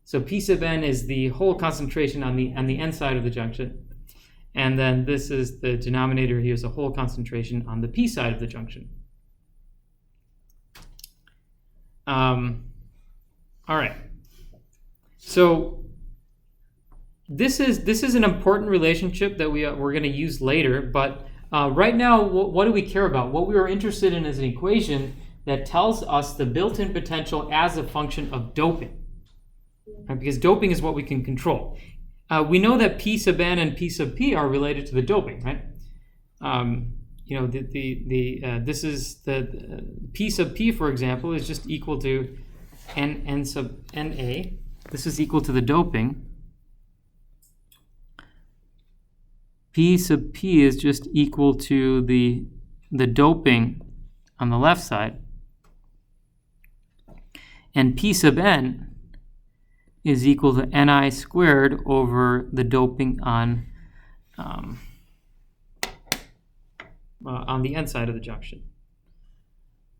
So P sub n is the whole concentration on the n side of the junction, and then this is the denominator here is the whole concentration on the P side of the junction. All right. So this is an important relationship that we're going to use later, but right now, what do we care about? What we are interested in is an equation that tells us the built-in potential as a function of doping. Right? Because doping is what we can control. We know that P sub n and P sub P are related to the doping, right? This is the P sub P, for example, is just equal to n sub Na. This is equal to the doping. P sub P is just equal to the doping on the left side. And P sub n is equal to Ni squared over the doping on the n side of the junction.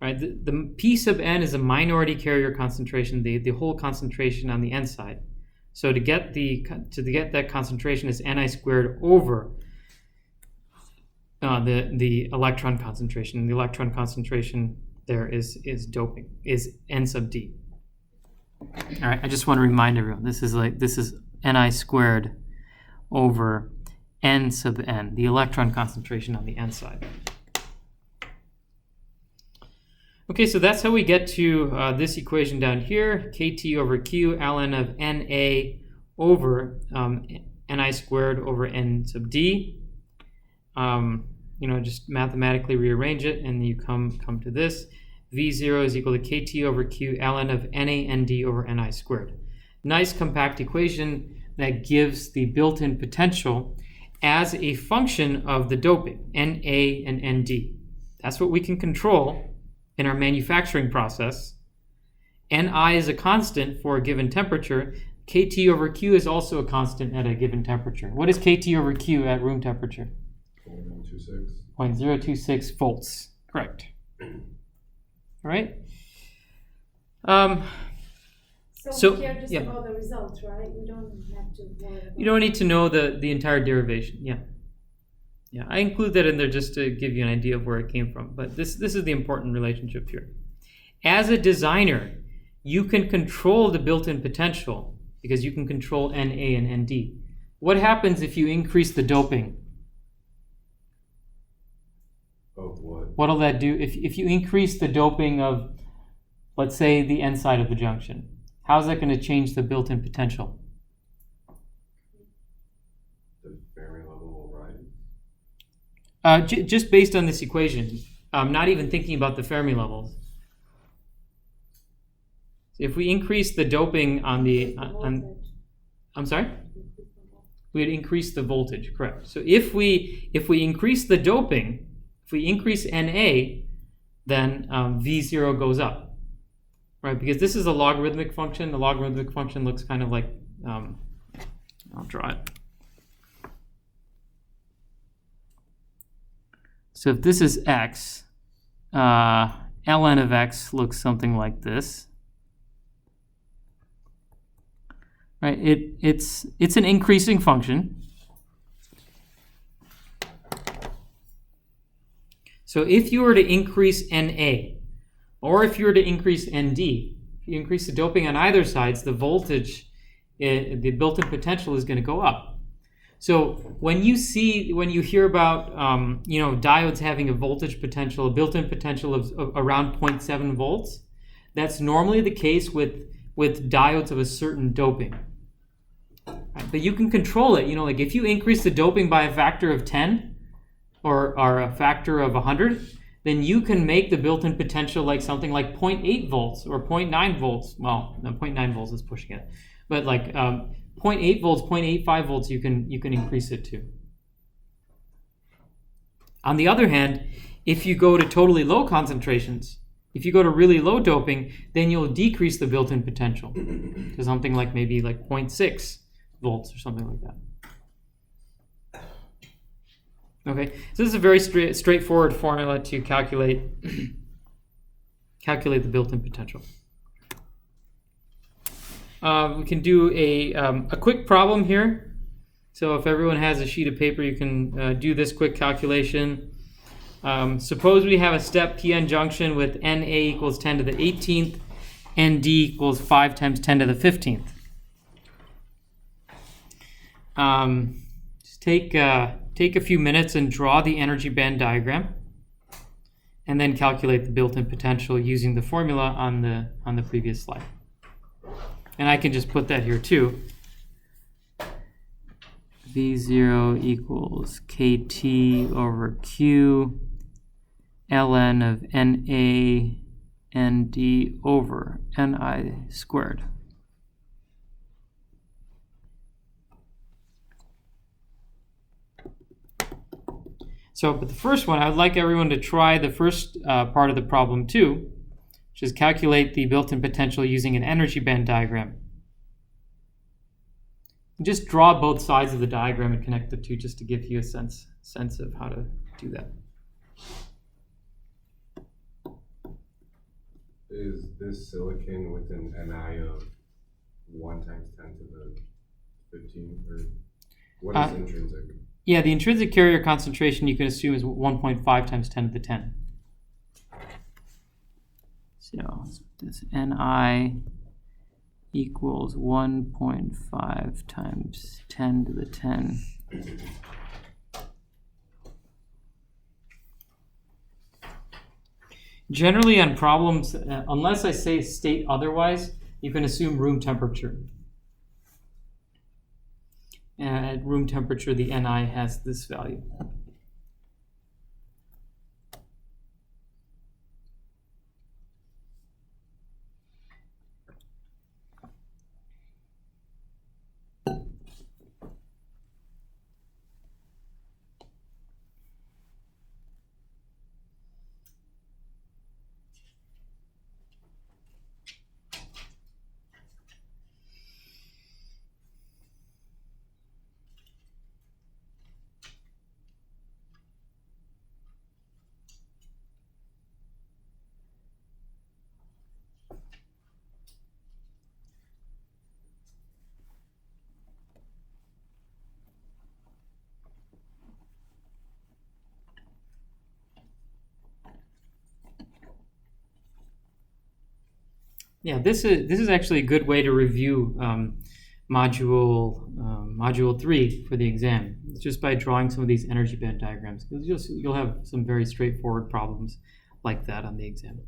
Right? The P sub n is a minority carrier concentration, the whole concentration on the n side. So to get that concentration is Ni squared over the electron concentration. The electron concentration there is doping, is n sub d. All right, I just want to remind everyone, this is Ni squared over n sub n, the electron concentration on the n side. Okay, so that's how we get to this equation down here, kT over q, ln of Na over Ni squared over n sub d. Just mathematically rearrange it, and you come to this. V0 is equal to kT over q, ln of NaNd over Ni squared. Nice compact equation that gives the built-in potential as a function of the doping, Na and Nd. That's what we can control in our manufacturing process. Ni is a constant for a given temperature. KT over Q is also a constant at a given temperature. What is KT over Q at room temperature? 0.026 volts. Correct. All right. So we care just about the result, right? We don't have to worry about You don't need to know the entire derivation. Yeah, I include that in there just to give you an idea of where it came from. But this is the important relationship here. As a designer, you can control the built-in potential because you can control Na and Nd. What happens if you increase the doping? Of what? What'll that do? If you increase the doping of, let's say, the n side of the junction, how's that going to change the built-in potential? The Fermi level will rise. Just based on this equation, not even thinking about the Fermi levels. So if we increase the doping on the, I'm sorry? We'd increase the voltage, correct. So if we increase the doping, if we increase Na, then V0 goes up, right? Because this is a logarithmic function. The logarithmic function looks kind of like, I'll draw it. So if this is x, ln of x looks something like this. Right, it's an increasing function. So if you were to increase Na, or if you were to increase Nd, if you increase the doping on either sides, the voltage, the built-in potential is going to go up. So when you hear about diodes having a voltage potential, a built-in potential of around 0.7 volts, that's normally the case with diodes of a certain doping. But you can control it. Like if you increase the doping by a factor of 10 or a factor of 100, then you can make the built-in potential like something like 0.8 volts or 0.9 volts. Well, no, 0.9 volts is pushing it. But like 0.8 volts, 0.85 volts, you can increase it to. On the other hand, if you go to totally low concentrations, if you go to really low doping, then you'll decrease the built-in potential to something like maybe like 0.6 volts or something like that. Okay, so this is a very straightforward formula to calculate the built-in potential. We can do a quick problem here. So if everyone has a sheet of paper, you can do this quick calculation. Suppose we have a step PN junction with Na equals 10 to the 18th, Nd equals 5 times 10 to the 15th. Just take a few minutes and draw the energy band diagram, and then calculate the built-in potential using the formula on the previous slide. And I can just put that here too. V0 equals KT over Q ln of Na Nd over Ni squared. So, but the first one, I would like everyone to try the first part of the problem too, which is calculate the built-in potential using an energy band diagram. Just draw both sides of the diagram and connect the two just to give you a sense of how to do that. Is this silicon with an Ni of 1 times 10 to the 15? Or what is intrinsic? Yeah, the intrinsic carrier concentration you can assume is 1.5 times 10 to the 10. So this Ni equals 1.5 times 10 to the 10. Generally on problems, unless I say state otherwise, you can assume room temperature. And at room temperature, the Ni has this value. Yeah, this is actually a good way to review module 3 for the exam. It's just by drawing some of these energy band diagrams. You'll have some very straightforward problems like that on the exam.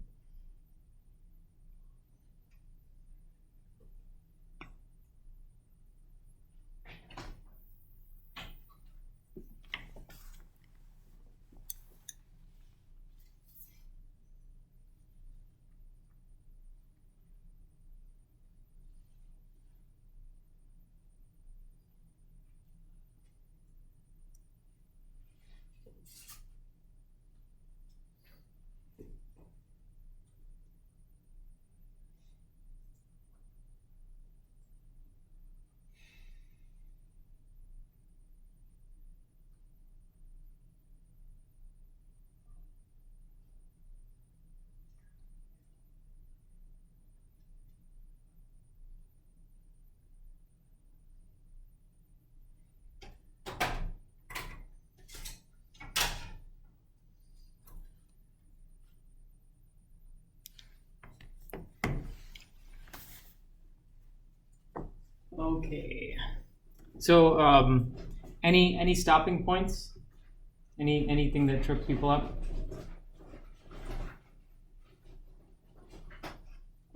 Okay. So, any stopping points? Anything that trips people up?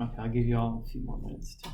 Okay, I'll give you all a few more minutes to.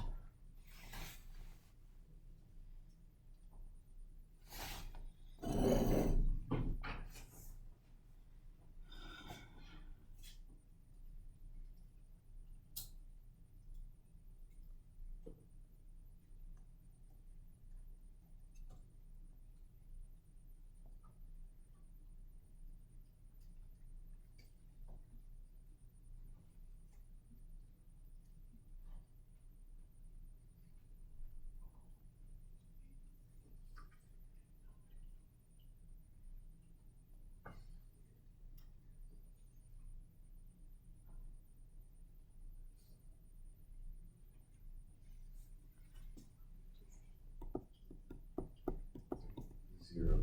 Zero.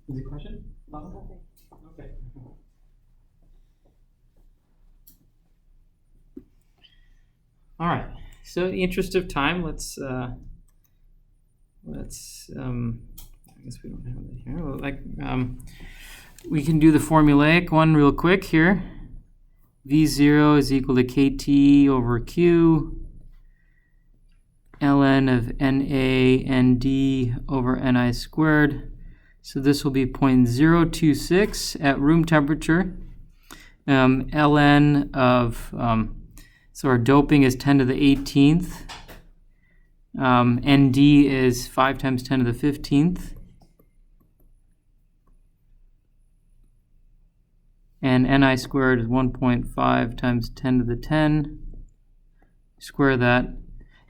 Is the question? Okay. All right. So, in the interest of time, let's. I guess we don't have that here. Well, we can do the formulaic one real quick here. V0 is equal to KT over Q. Ln of Na Nd over Ni squared. So this will be 0.026 at room temperature. Ln of, so our doping is 10 to the 18th. Nd is 5 times 10 to the 15th. And Ni squared is 1.5 times 10 to the 10. Square that.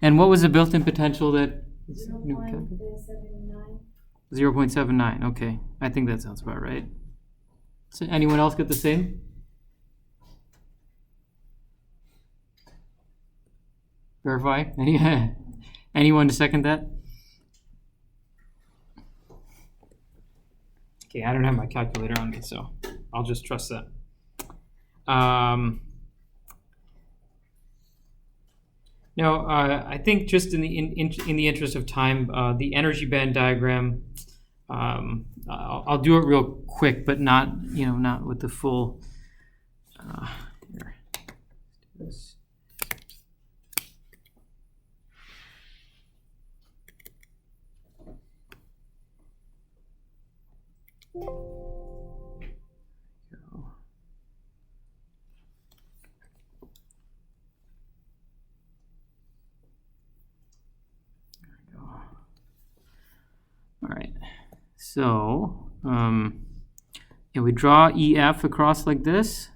And what was the built-in potential that? 0.79. 0.79, okay. I think that sounds about right. So anyone else get the same? Verify? Anyone to second that? Okay, I don't have my calculator on me, so I'll just trust that. No, I think just in the interest of time, the energy band diagram, I'll do it real quick, but not with the full. Here. This. All right, so we draw EF across like this,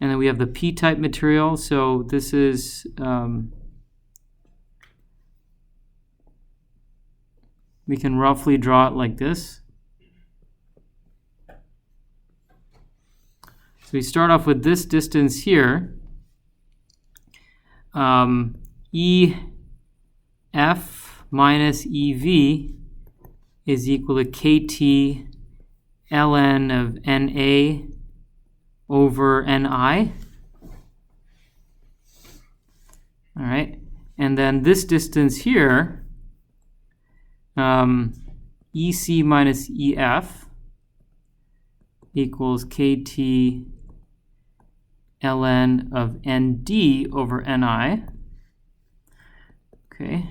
and then we have the P-type material. So this is we can roughly draw it like this. So we start off with this distance here. EF minus EV is equal to KT ln of Na over Ni. All right, and then this distance here, EC minus EF equals KT ln of Nd over Ni. Okay.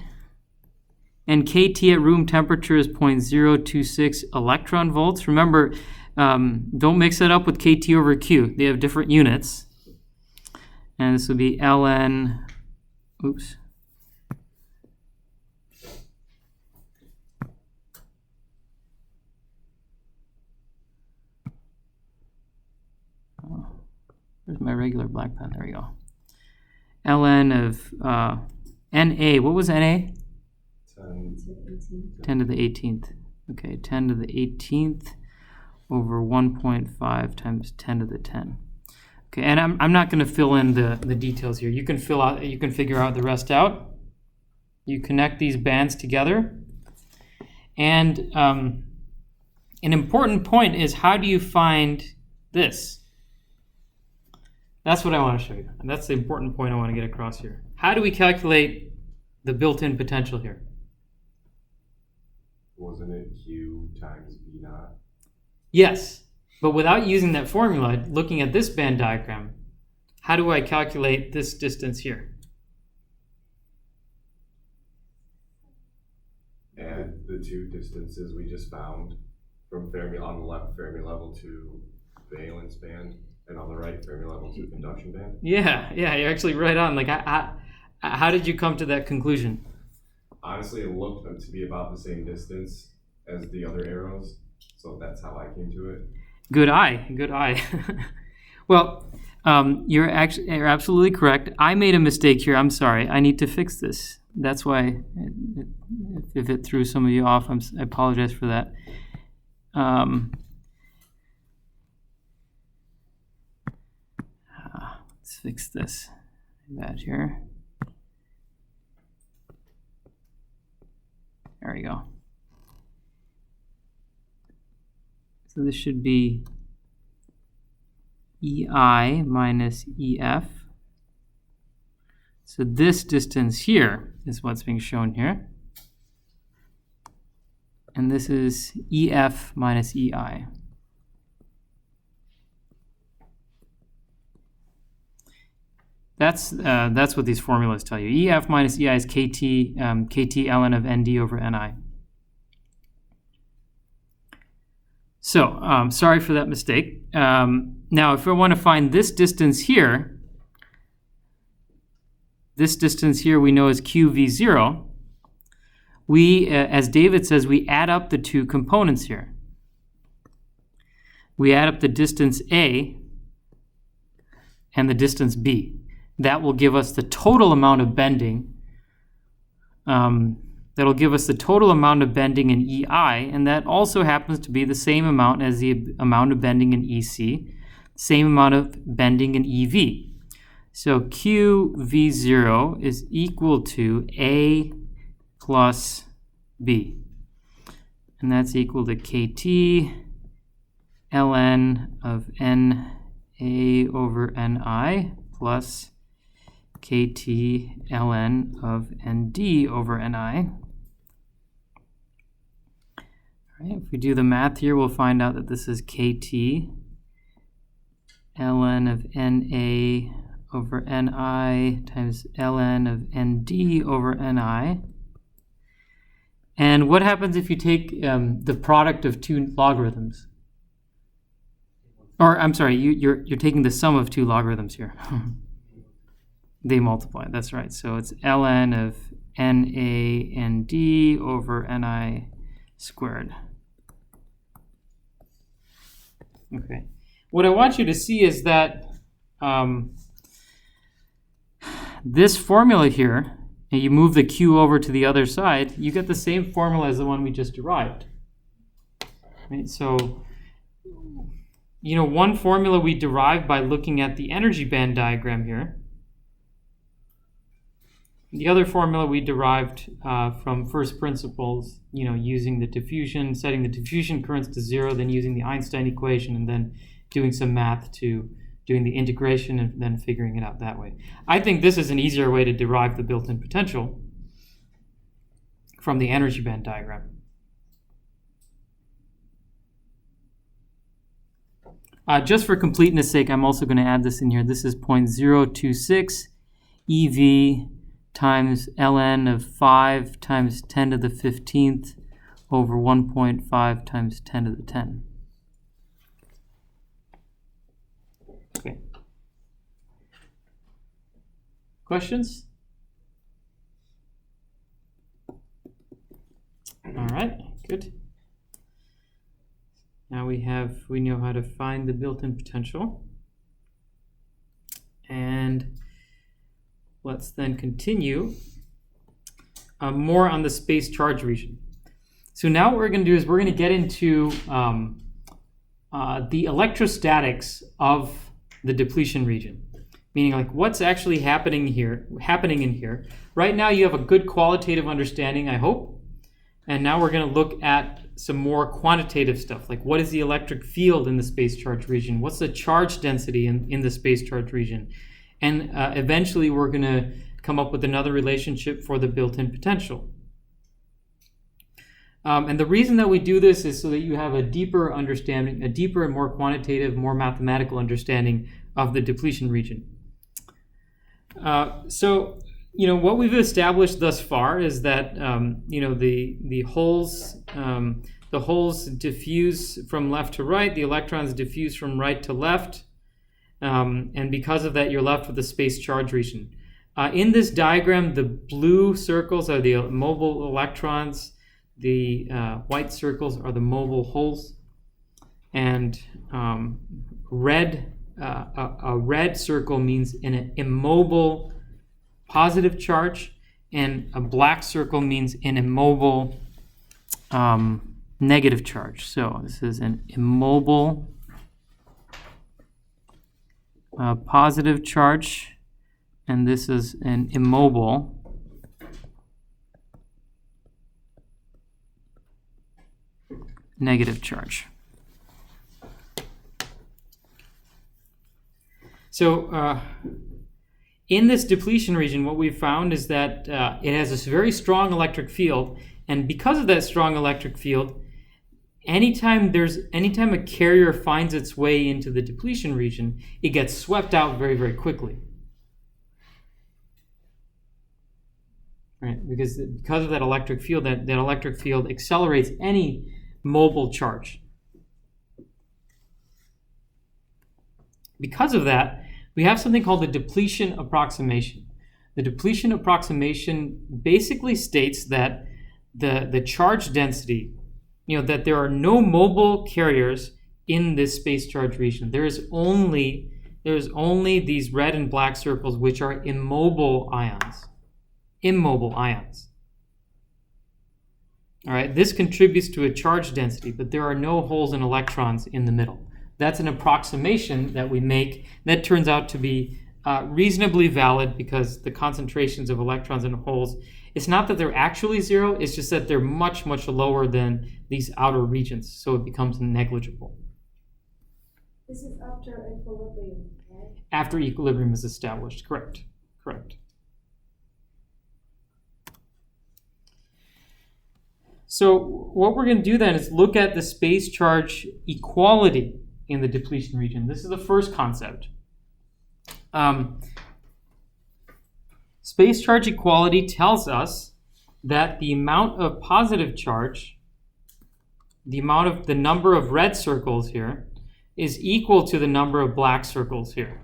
And KT at room temperature is 0.026 electron volts. Remember, don't mix it up with KT over Q. They have different units. And this will be ln, oops. Oh, where's my regular black pen? There we go. Ln of Na, what was Na? 10 to the 18th. Okay, 10 to the 18th over 1.5 times 10 to the 10. Okay, and I'm not going to fill in the details here. You can figure out the rest out. You connect these bands together. And an important point is, how do you find this? That's what I want to show you. And that's the important point I want to get across here. how do we calculate the built-in potential here? Wasn't it Q times V naught? Yes, but without using that formula, looking at this band diagram, how do I calculate this distance here? Add the two distances we just found from Fermi on the left, Fermi level to valence band, and on the right, Fermi level to conduction band. Yeah, you're actually right on. Like, how did you come to that conclusion? Honestly, it looked to be about the same distance as the other arrows, so that's how I came to it. Good eye. Well, you're absolutely correct. I made a mistake here. I'm sorry. I need to fix this. That's why, if it threw some of you off, I apologize for that. Let's fix this. Bad here. There we go. So this should be EI minus EF. So this distance here is what's being shown here. And this is EF minus EI. That's what these formulas tell you. EF minus EI is KT ln of ND over NI. So, sorry for that mistake. Now, if I want to find this distance here we know is QV0. We, as David says, we add up the two components here. We add up the distance A and the distance B. That will give us the total amount of bending. That'll give us the total amount of bending in EI, and that also happens to be the same amount as the amount of bending in EC, same amount of bending in EV. So QV0 is equal to A plus B, and that's equal to KT ln of NA over NI plus KT ln of ND over NI. All right, if we do the math here, we'll find out that this is KT ln of NA over NI times ln of ND over NI. And what happens if you take the product of two logarithms? Or I'm sorry, you're taking the sum of two logarithms here. They multiply, that's right. So it's ln of NA/ND over NI squared. Okay. What I want you to see is that this formula here, and you move the Q over to the other side, you get the same formula as the one we just derived. Right? So, one formula we derived by looking at the energy band diagram here. The other formula we derived from first principles, using the diffusion, setting the diffusion currents to 0, then using the Einstein equation, and then doing some math to doing the integration and then figuring it out that way. I think this is an easier way to derive the built-in potential from the energy band diagram. Just for completeness sake, I'm also going to add this in here. This is 0.026 EV times ln of 5 times 10 to the 15th over 1.5 times 10 to the 10. Okay. Questions? All right, good. Now we know how to find the built-in potential. And let's then continue more on the space charge region. So now what we're going to do is we're going to get into the electrostatics of the depletion region, meaning like what's actually happening in here. Right now you have a good qualitative understanding, I hope, and now we're going to look at some more quantitative stuff, like what is the electric field in the space charge region, what's the charge density in the space charge region, and eventually we're going to come up with another relationship for the built-in potential. And the reason that we do this is so that you have a deeper understanding, a deeper and more quantitative, more mathematical understanding of the depletion region. So, what we've established thus far is that, the holes diffuse from left to right, the electrons diffuse from right to left, and because of that, you're left with the space charge region. In this diagram, the blue circles are the mobile electrons, the white circles are the mobile holes, and a red circle means an immobile positive charge, and a black circle means an immobile negative charge. So this is an immobile positive charge, and this is an immobile negative charge. So in this depletion region, what we've found is that it has this very strong electric field, and because of that strong electric field, anytime a carrier finds its way into the depletion region, it gets swept out very, very quickly. Right? Because of that electric field, that electric field accelerates any mobile charge. Because of that, we have something called the depletion approximation. The depletion approximation basically states that the charge density, that there are no mobile carriers in this space charge region. There is only these red and black circles, which are immobile ions. Immobile ions. All right, this contributes to a charge density, but there are no holes and electrons in the middle. That's an approximation that we make that turns out to be reasonably valid because the concentrations of electrons and holes, it's not that they're actually zero, it's just that they're much, much lower than these outer regions, so it becomes negligible. This is after equilibrium, right? After equilibrium is established, correct. So what we're going to do then is look at the space charge equality in the depletion region. This is the first concept. Space charge equality tells us that the amount of positive charge, the number of red circles here, is equal to the number of black circles here.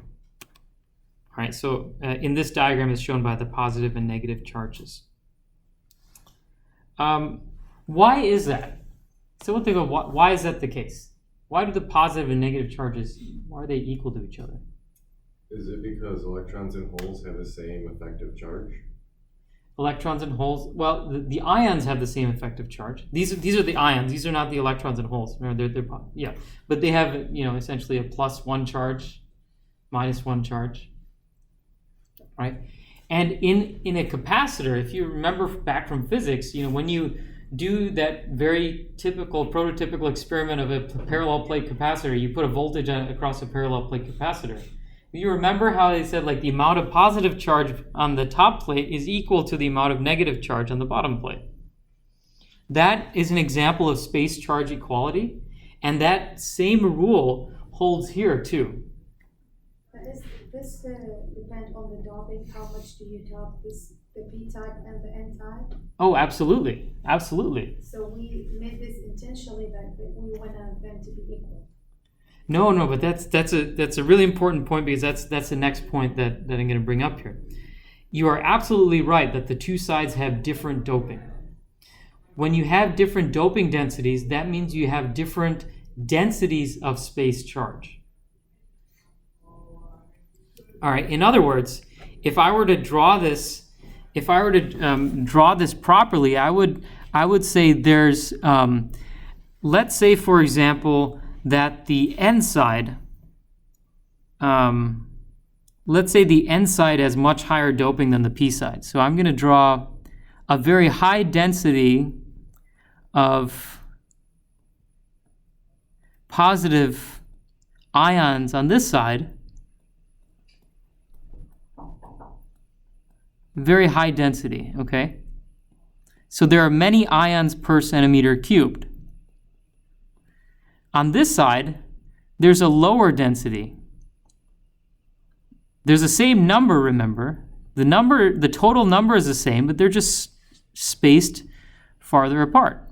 All right, so in this diagram is shown by the positive and negative charges. Why is that? So we'll think of why is that the case? Why do the positive and negative charges, why are they equal to each other? Is it because electrons and holes have the same effective charge? Electrons and holes, well, the ions have the same effective charge. These are the ions. These are not the electrons and holes. They're but they have essentially a +1 charge, -1 charge, right? And in a capacitor, if you remember back from physics, when you do that very typical, prototypical experiment of a parallel plate capacitor, you put a voltage across a parallel plate capacitor. You remember how they said the amount of positive charge on the top plate is equal to the amount of negative charge on the bottom plate. That is an example of space charge equality, and that same rule holds here too. But does this depend on the doping? How much do you dope the p-type and the n-type? Oh, absolutely. So we made this intentionally that we want them to be equal. No, but that's a really important point because that's the next point that I'm going to bring up here. You are absolutely right that the two sides have different doping. When you have different doping densities, that means you have different densities of space charge. All right. In other words, if I were to draw this properly, I would say there's let's say, for example, that the N side, let's say the N side has much higher doping than the P side. So I'm going to draw a very high density of positive ions on this side, very high density, okay? So there are many ions per centimeter cubed. On this side, there's a lower density. There's the same number, remember. The total number is the same, but they're just spaced farther apart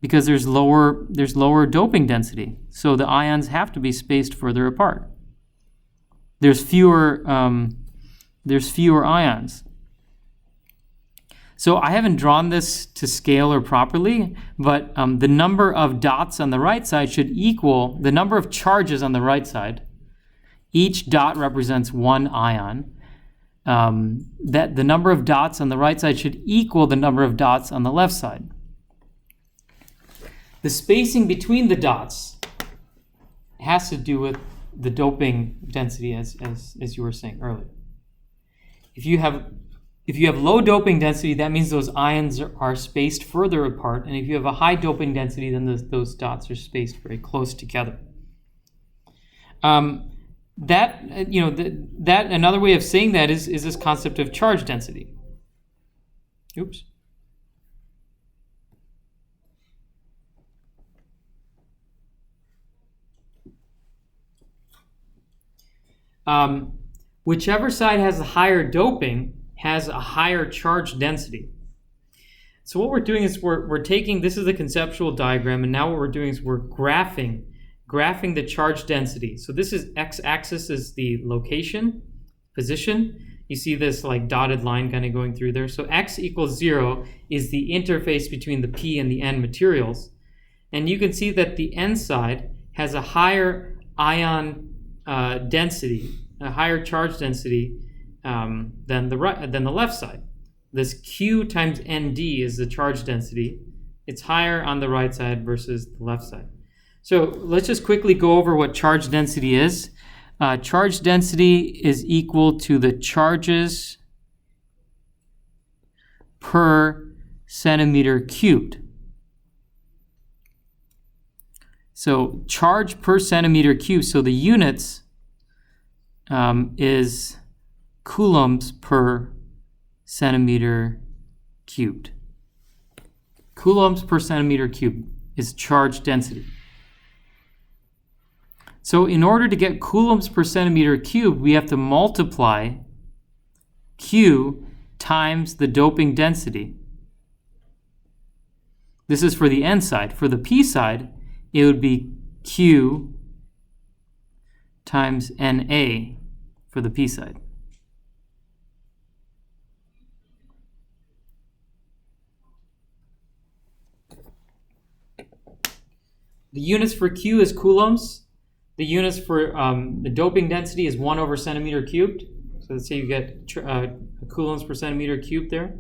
because there's lower doping density. So the ions have to be spaced further apart. There's fewer ions. So I haven't drawn this to scale or properly, but the number of dots on the right side should equal the number of charges on the right side. Each dot represents one ion. That the number of dots on the right side should equal the number of dots on the left side. The spacing between the dots has to do with the doping density, as you were saying earlier. If you have low doping density, that means those ions are spaced further apart, and if you have a high doping density, then those dots are spaced very close together. Another way of saying that is this concept of charge density. Oops. Whichever side has a higher doping has a higher charge density. So what we're doing is we're taking, this is the conceptual diagram, and now what we're doing is we're graphing the charge density. So this is x-axis is the location, position. You see this like dotted line kind of going through there. So x equals 0 is the interface between the p and the n materials. And you can see that the n side has a higher ion density, a higher charge density than the left side. This Q times ND is the charge density. It's higher on the right side versus the left side. So let's just quickly go over what charge density is. Charge density is equal to the charges per centimeter cubed. So charge per centimeter cubed, so the units is coulombs per centimeter cubed. Coulombs per centimeter cubed is charge density. So in order to get coulombs per centimeter cubed, we have to multiply Q times the doping density. This is for the N side. For the P side, it would be Q times NA for the P side. The units for Q is coulombs. The units for the doping density is 1 over centimeter cubed. So let's say you get coulombs per centimeter cubed there.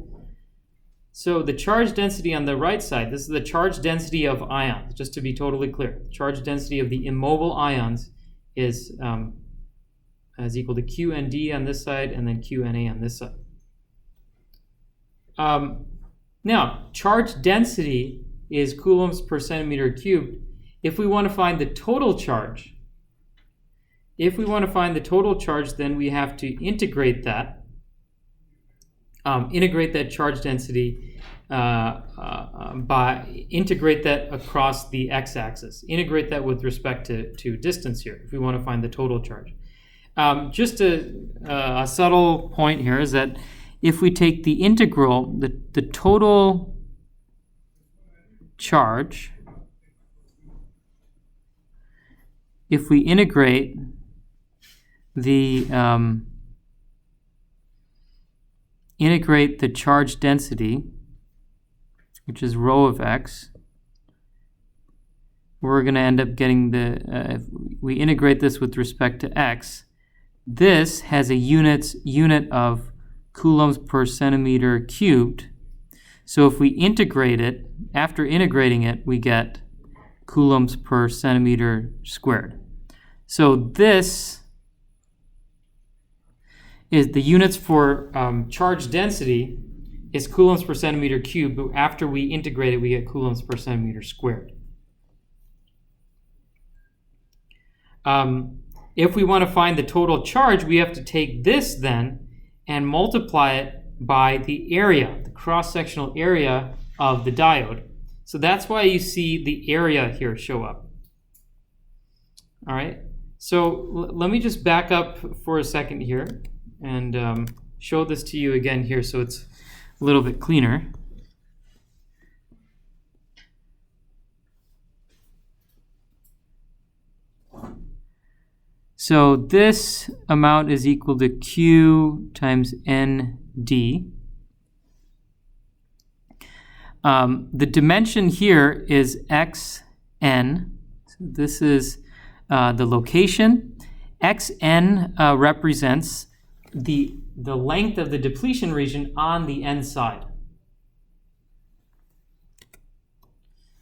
So the charge density on the right side, this is the charge density of ions, just to be totally clear. The charge density of the immobile ions is equal to QND on this side and then QNA on this side. Now, charge density is coulombs per centimeter cubed. If we want to find the total charge, then we have to integrate that charge density integrate that across the x-axis. Integrate that with respect to distance here if we want to find the total charge. Just a subtle point here is that if we take the integral, the total charge, if we integrate the charge density, which is rho of x, we're going to end up getting if we integrate this with respect to x, this has a unit of coulombs per centimeter cubed. So if we integrate it, after integrating it, we get coulombs per centimeter squared. So this is the units for charge density is coulombs per centimeter cubed, but after we integrate it, we get coulombs per centimeter squared. If we want to find the total charge, we have to take this then and multiply it by the area, the cross-sectional area of the diode. So that's why you see the area here show up. All right, so let me just back up for a second here and show this to you again here so it's a little bit cleaner. So this amount is equal to Q times ND. The dimension here is XN. So this is the location. XN represents the length of the depletion region on the N side.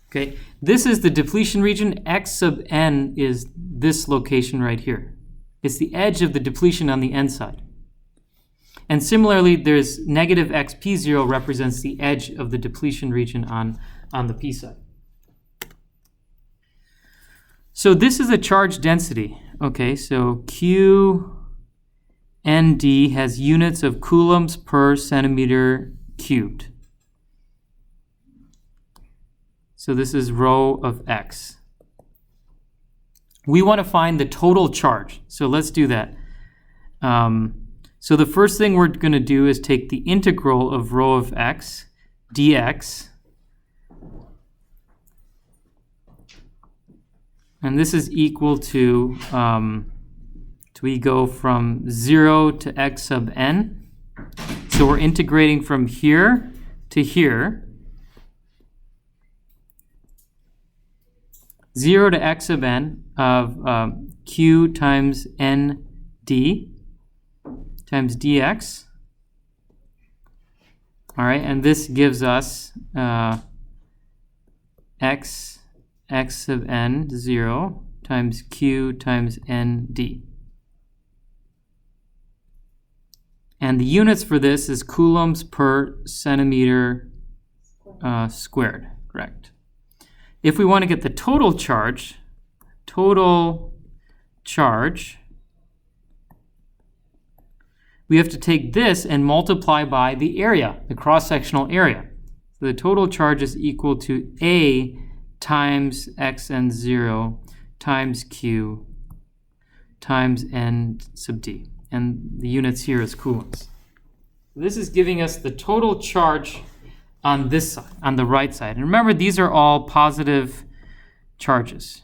Okay, this is the depletion region. X sub N is this location right here. It's the edge of the depletion on the N side. And similarly, there's negative XP0 represents the edge of the depletion region on the P side. So this is a charge density. Okay, so QND has units of coulombs per centimeter cubed. So this is rho of X. We want to find the total charge. So let's do that. So the first thing we're going to do is take the integral of rho of X dx. And this is equal to, we go from 0 to X sub N. So we're integrating from here to here. 0 to X sub N of Q times ND times dx. All right, and this gives us X sub N 0 times Q times ND. And the units for this is coulombs per centimeter squared, correct. If we want to get the total charge, we have to take this and multiply by the area, the cross-sectional area. So the total charge is equal to A times xn0 times Q times N sub D. And the units here is coulombs. This is giving us the total charge on this side, on the right side. And remember, these are all positive charges.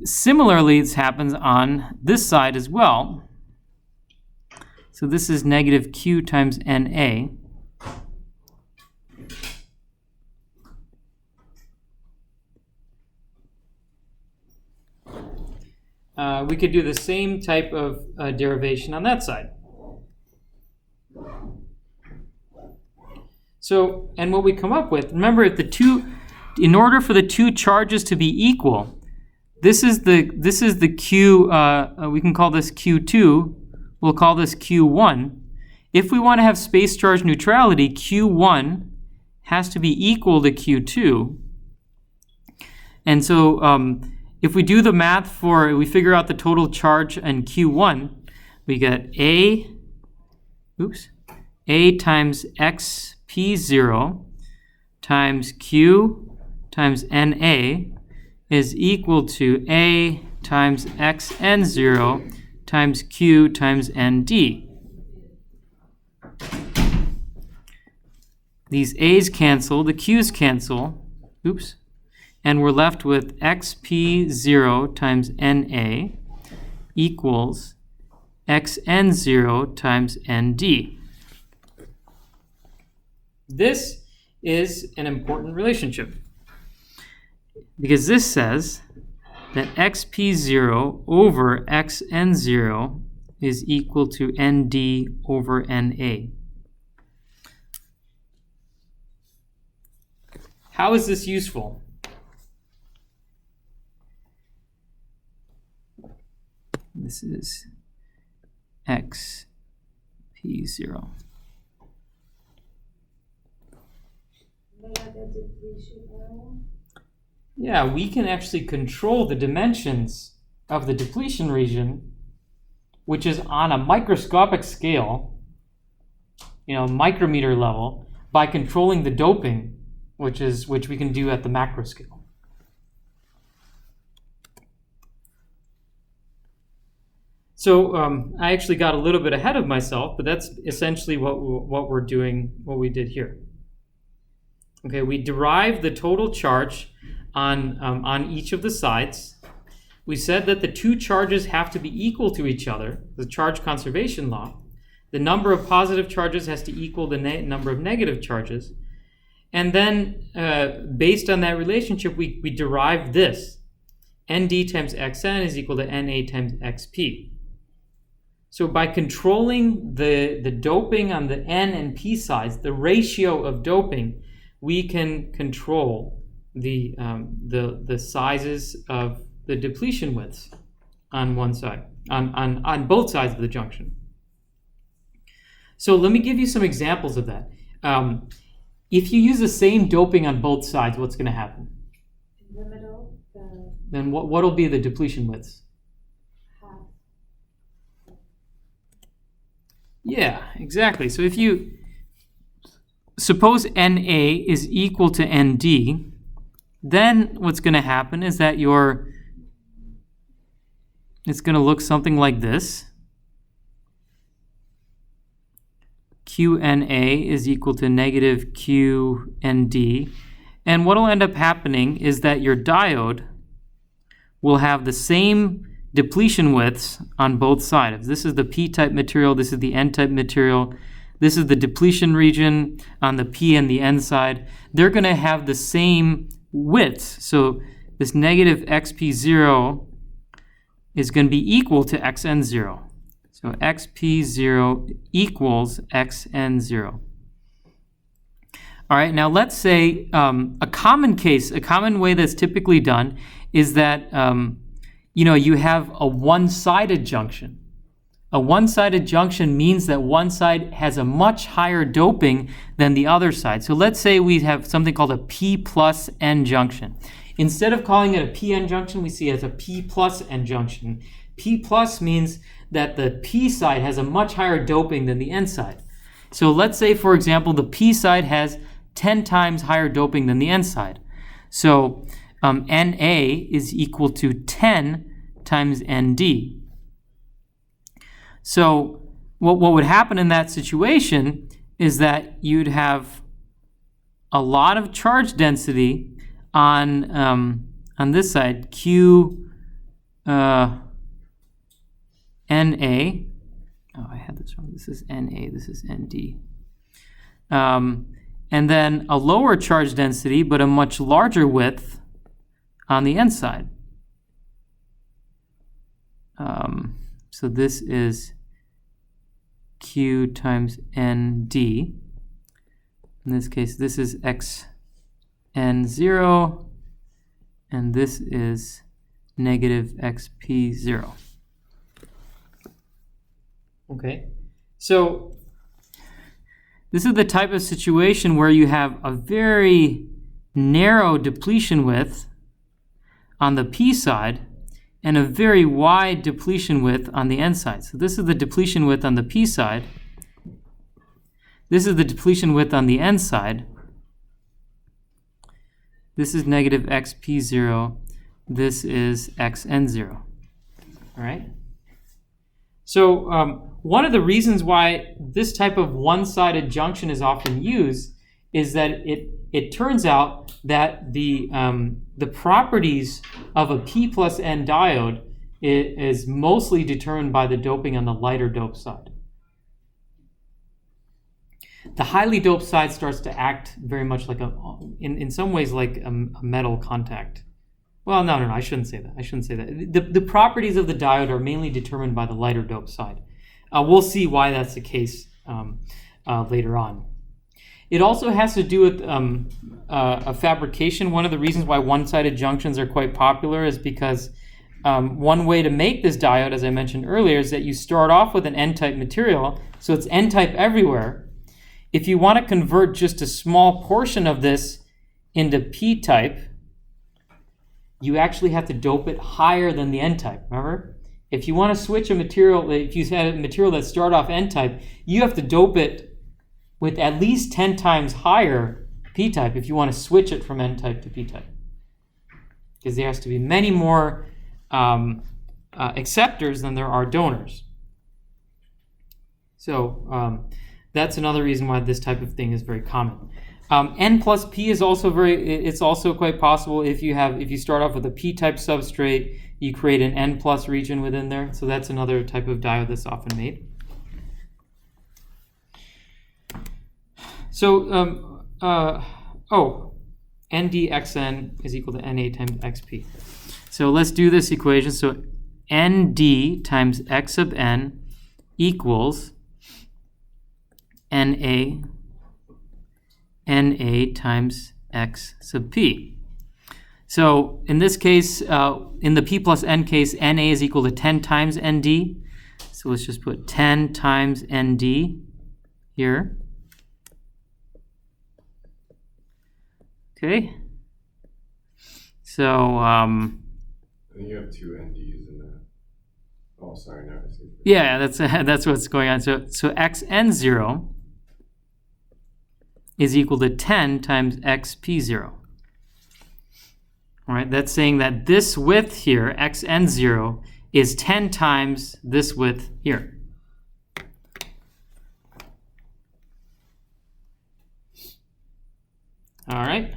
Similarly, this happens on this side as well. So this is negative Q times NA. We could do the same type of derivation on that side. So, and what we come up with, remember, if the two, in order for the two charges to be equal, this is the Q, we can call this Q2, we'll call this Q1. If we want to have space charge neutrality, Q1 has to be equal to Q2. And so if we do the math we figure out the total charge in Q1, we get A times XP0 times Q times NA is equal to A times XN0 times Q times ND. These A's cancel, the Q's cancel, and we're left with XP0 times NA equals XN0 times ND. This is an important relationship because this says that XP0 over XN0 is equal to ND over NA. How is this useful? This is XP0. Yeah, we can actually control the dimensions of the depletion region, which is on a microscopic scale, micrometer level, by controlling the doping, which we can do at the macro scale. So I actually got a little bit ahead of myself, but that's essentially what we're doing, what we did here. Okay, we derive the total charge on each of the sides. We said that the two charges have to be equal to each other, the charge conservation law. The number of positive charges has to equal the number of negative charges. And then, based on that relationship, we derive this. Nd times Xn is equal to Na times Xp. So by controlling the doping on the N and P sides, the ratio of doping, we can control the sizes of the depletion widths on one side, on both sides of the junction. So let me give you some examples of that. If you use the same doping on both sides, what's going to happen? In the middle, Then what will be the depletion widths? half. Yeah, exactly. So if you suppose Na is equal to Nd, then what's going to happen is that it's going to look something like this. Qna is equal to negative Qnd. And what will end up happening is that your diode will have the same depletion widths on both sides. This is the P-type material, this is the N-type material, this is the depletion region on the P and the N side. They're going to have the same widths. So this negative XP0 is going to be equal to XN0. So XP0 equals XN0. All right, now let's say a common way that's typically done is that you have a one-sided junction. A one-sided junction means that one side has a much higher doping than the other side. So let's say we have something called a P plus N junction. Instead of calling it a PN junction, we see it as a P plus N junction. P plus means that the P side has a much higher doping than the N side. So let's say, for example, the P side has 10 times higher doping than the N side. So Na is equal to 10 times Nd. So what would happen in that situation is that you'd have a lot of charge density on this side, Q Na. Oh, I had this wrong. This is Na, this is Nd. And then a lower charge density, but a much larger width on the N side. So this is Q times Nd. In this case, this is Xn0, and this is negative Xp0. Okay, so this is the type of situation where you have a very narrow depletion width on the P side and a very wide depletion width on the N side. So this is the depletion width on the P side. This is the depletion width on the N side. This is negative Xp0. This is Xn0. All right? So one of the reasons why this type of one-sided junction is often used is that it turns out that the properties of a P plus N diode is mostly determined by the doping on the lighter dope side. The highly doped side starts to act very much like in some ways like a metal contact. Well, no, I shouldn't say that. The properties of the diode are mainly determined by the lighter dope side. We'll see why that's the case later on. It also has to do with a fabrication. One of the reasons why one-sided junctions are quite popular is because one way to make this diode, as I mentioned earlier, is that you start off with an N-type material, so it's N-type everywhere. If you want to convert just a small portion of this into P-type, you actually have to dope it higher than the n-type, remember? If you want to switch a material, if you had a material that started off n-type, you have to dope it with at least 10 times higher p-type if you want to switch it from n-type to p-type. Because there has to be many more acceptors than there are donors. So that's another reason why this type of thing is very common. N plus P is also it's also quite possible if you start off with a p-type substrate, you create an N plus region within there. So that's another type of diode that's often made. So NdXn is equal to Na times XP. So let's do this equation. So Nd times X sub n equals Na times X sub P. So in this case, in the P plus N case, Na is equal to 10 times Nd. So let's just put 10 times Nd here. Okay. So And you have two NDs in that. Oh, sorry, no, I see. yeah, that's what's going on. So Xn0 is equal to 10 times XP0. All right, that's saying that this width here, Xn0, is 10 times this width here. All right.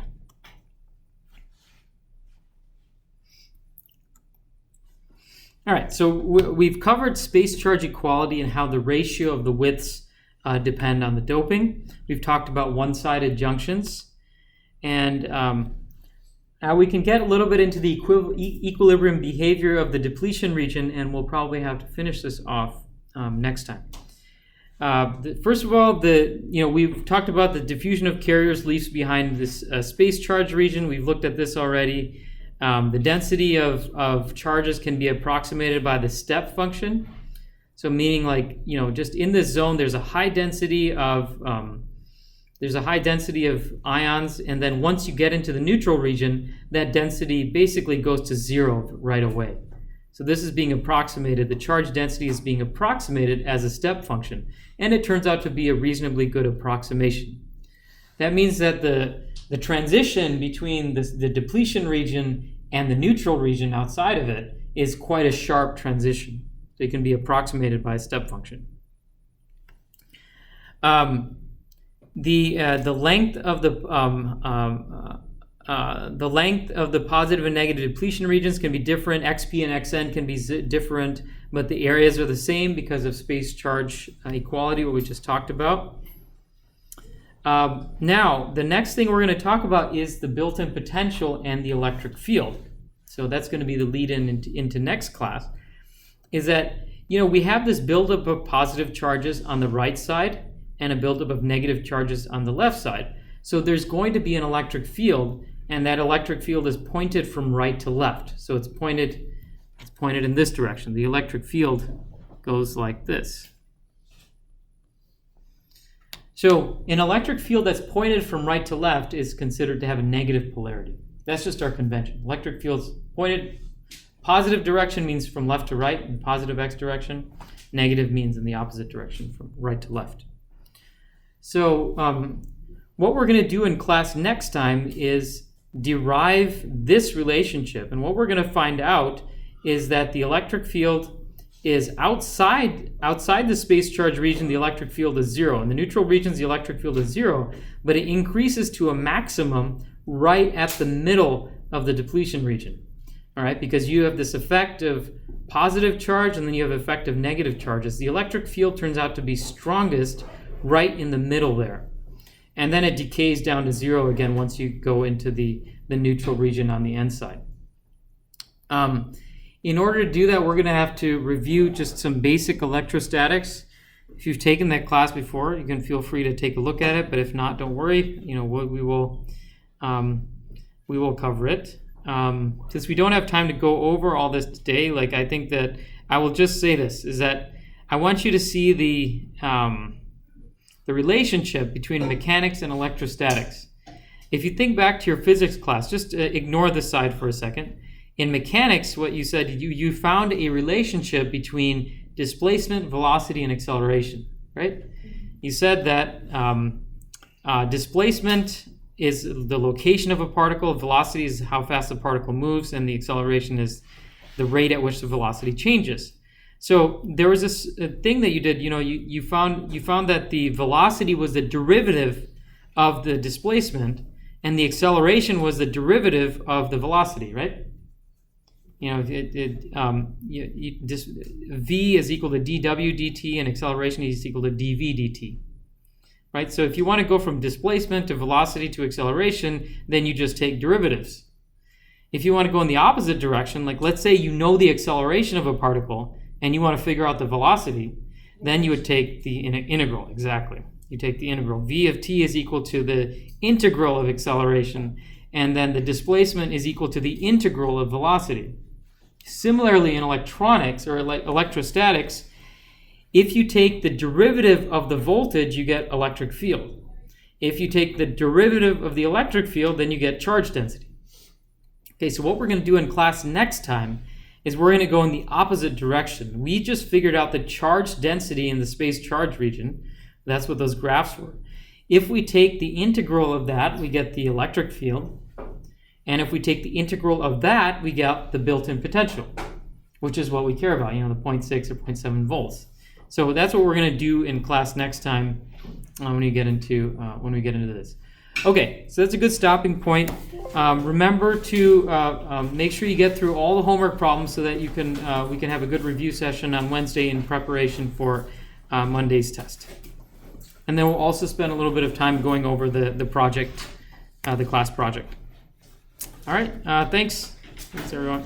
All right, so we've covered space charge equality and how the ratio of the widths depend on the doping. We've talked about one-sided junctions. And now we can get a little bit into the equilibrium behavior of the depletion region, and we'll probably have to finish this off next time. First of all, we've talked about the diffusion of carriers leaves behind this space charge region. We've looked at this already. The density of charges can be approximated by the step function. So meaning, like, just in this zone, there's a high density of ions, and then once you get into the neutral region, that density basically goes to zero right away. So this is being approximated. The charge density is being approximated as a step function, and it turns out to be a reasonably good approximation. That means that the transition between the depletion region and the neutral region outside of it is quite a sharp transition. So it can be approximated by a step function. The length of the positive and negative depletion regions can be different. XP and XN can be different, but the areas are the same because of space charge equality, what we just talked about. Now, the next thing we're going to talk about is the built-in potential and the electric field. So that's going to be the lead-in into next class, is that, we have this buildup of positive charges on the right side and a buildup of negative charges on the left side. So there's going to be an electric field, and that electric field is pointed from right to left. So it's pointed in this direction. The electric field goes like this. So an electric field that's pointed from right to left is considered to have a negative polarity. That's just our convention. Electric fields pointed positive direction means from left to right in positive x direction. Negative means in the opposite direction from right to left. So what we're going to do in class next time is derive this relationship. And what we're going to find out is that the electric field is outside the space charge region, the electric field is zero. In the neutral regions, the electric field is zero, but it increases to a maximum right at the middle of the depletion region. All right, because you have this effect of positive charge and then you have effect of negative charges. The electric field turns out to be strongest right in the middle there. And then it decays down to zero again once you go into the neutral region on the N side. In order to do that, we're going to have to review just some basic electrostatics. If you've taken that class before, you can feel free to take a look at it. But if not, don't worry. We will cover it. Since we don't have time to go over all this today, I think that I will just say this, is that I want you to see the relationship between mechanics and electrostatics. If you think back to your physics class, just ignore this side for a second. In mechanics, what you said, you found a relationship between displacement, velocity, and acceleration, right? You said that displacement is the location of a particle, velocity is how fast the particle moves, and the acceleration is the rate at which the velocity changes. So there was this thing that you did, you found that the velocity was the derivative of the displacement, and the acceleration was the derivative of the velocity, right? V is equal to dw dt, and acceleration is equal to dv dt, right? So if you want to go from displacement to velocity to acceleration, then you just take derivatives. If you want to go in the opposite direction, like let's say you know the acceleration of a particle and you want to figure out the velocity, then you would take the integral, exactly. You take the integral. V of t is equal to the integral of acceleration, and then the displacement is equal to the integral of velocity. Similarly, in electronics or electrostatics, if you take the derivative of the voltage, you get electric field. If you take the derivative of the electric field, then you get charge density. Okay, so what we're going to do in class next time is we're going to go in the opposite direction. We just figured out the charge density in the space charge region. That's what those graphs were. If we take the integral of that, we get the electric field. And if we take the integral of that, we get the built-in potential, which is what we care about, the 0.6 or 0.7 volts. So that's what we're going to do in class next time when we get into this. Okay, so that's a good stopping point. Remember to make sure you get through all the homework problems so that we can have a good review session on Wednesday in preparation for Monday's test. And then we'll also spend a little bit of time going over the project, the class project. All right, thanks. Thanks, everyone.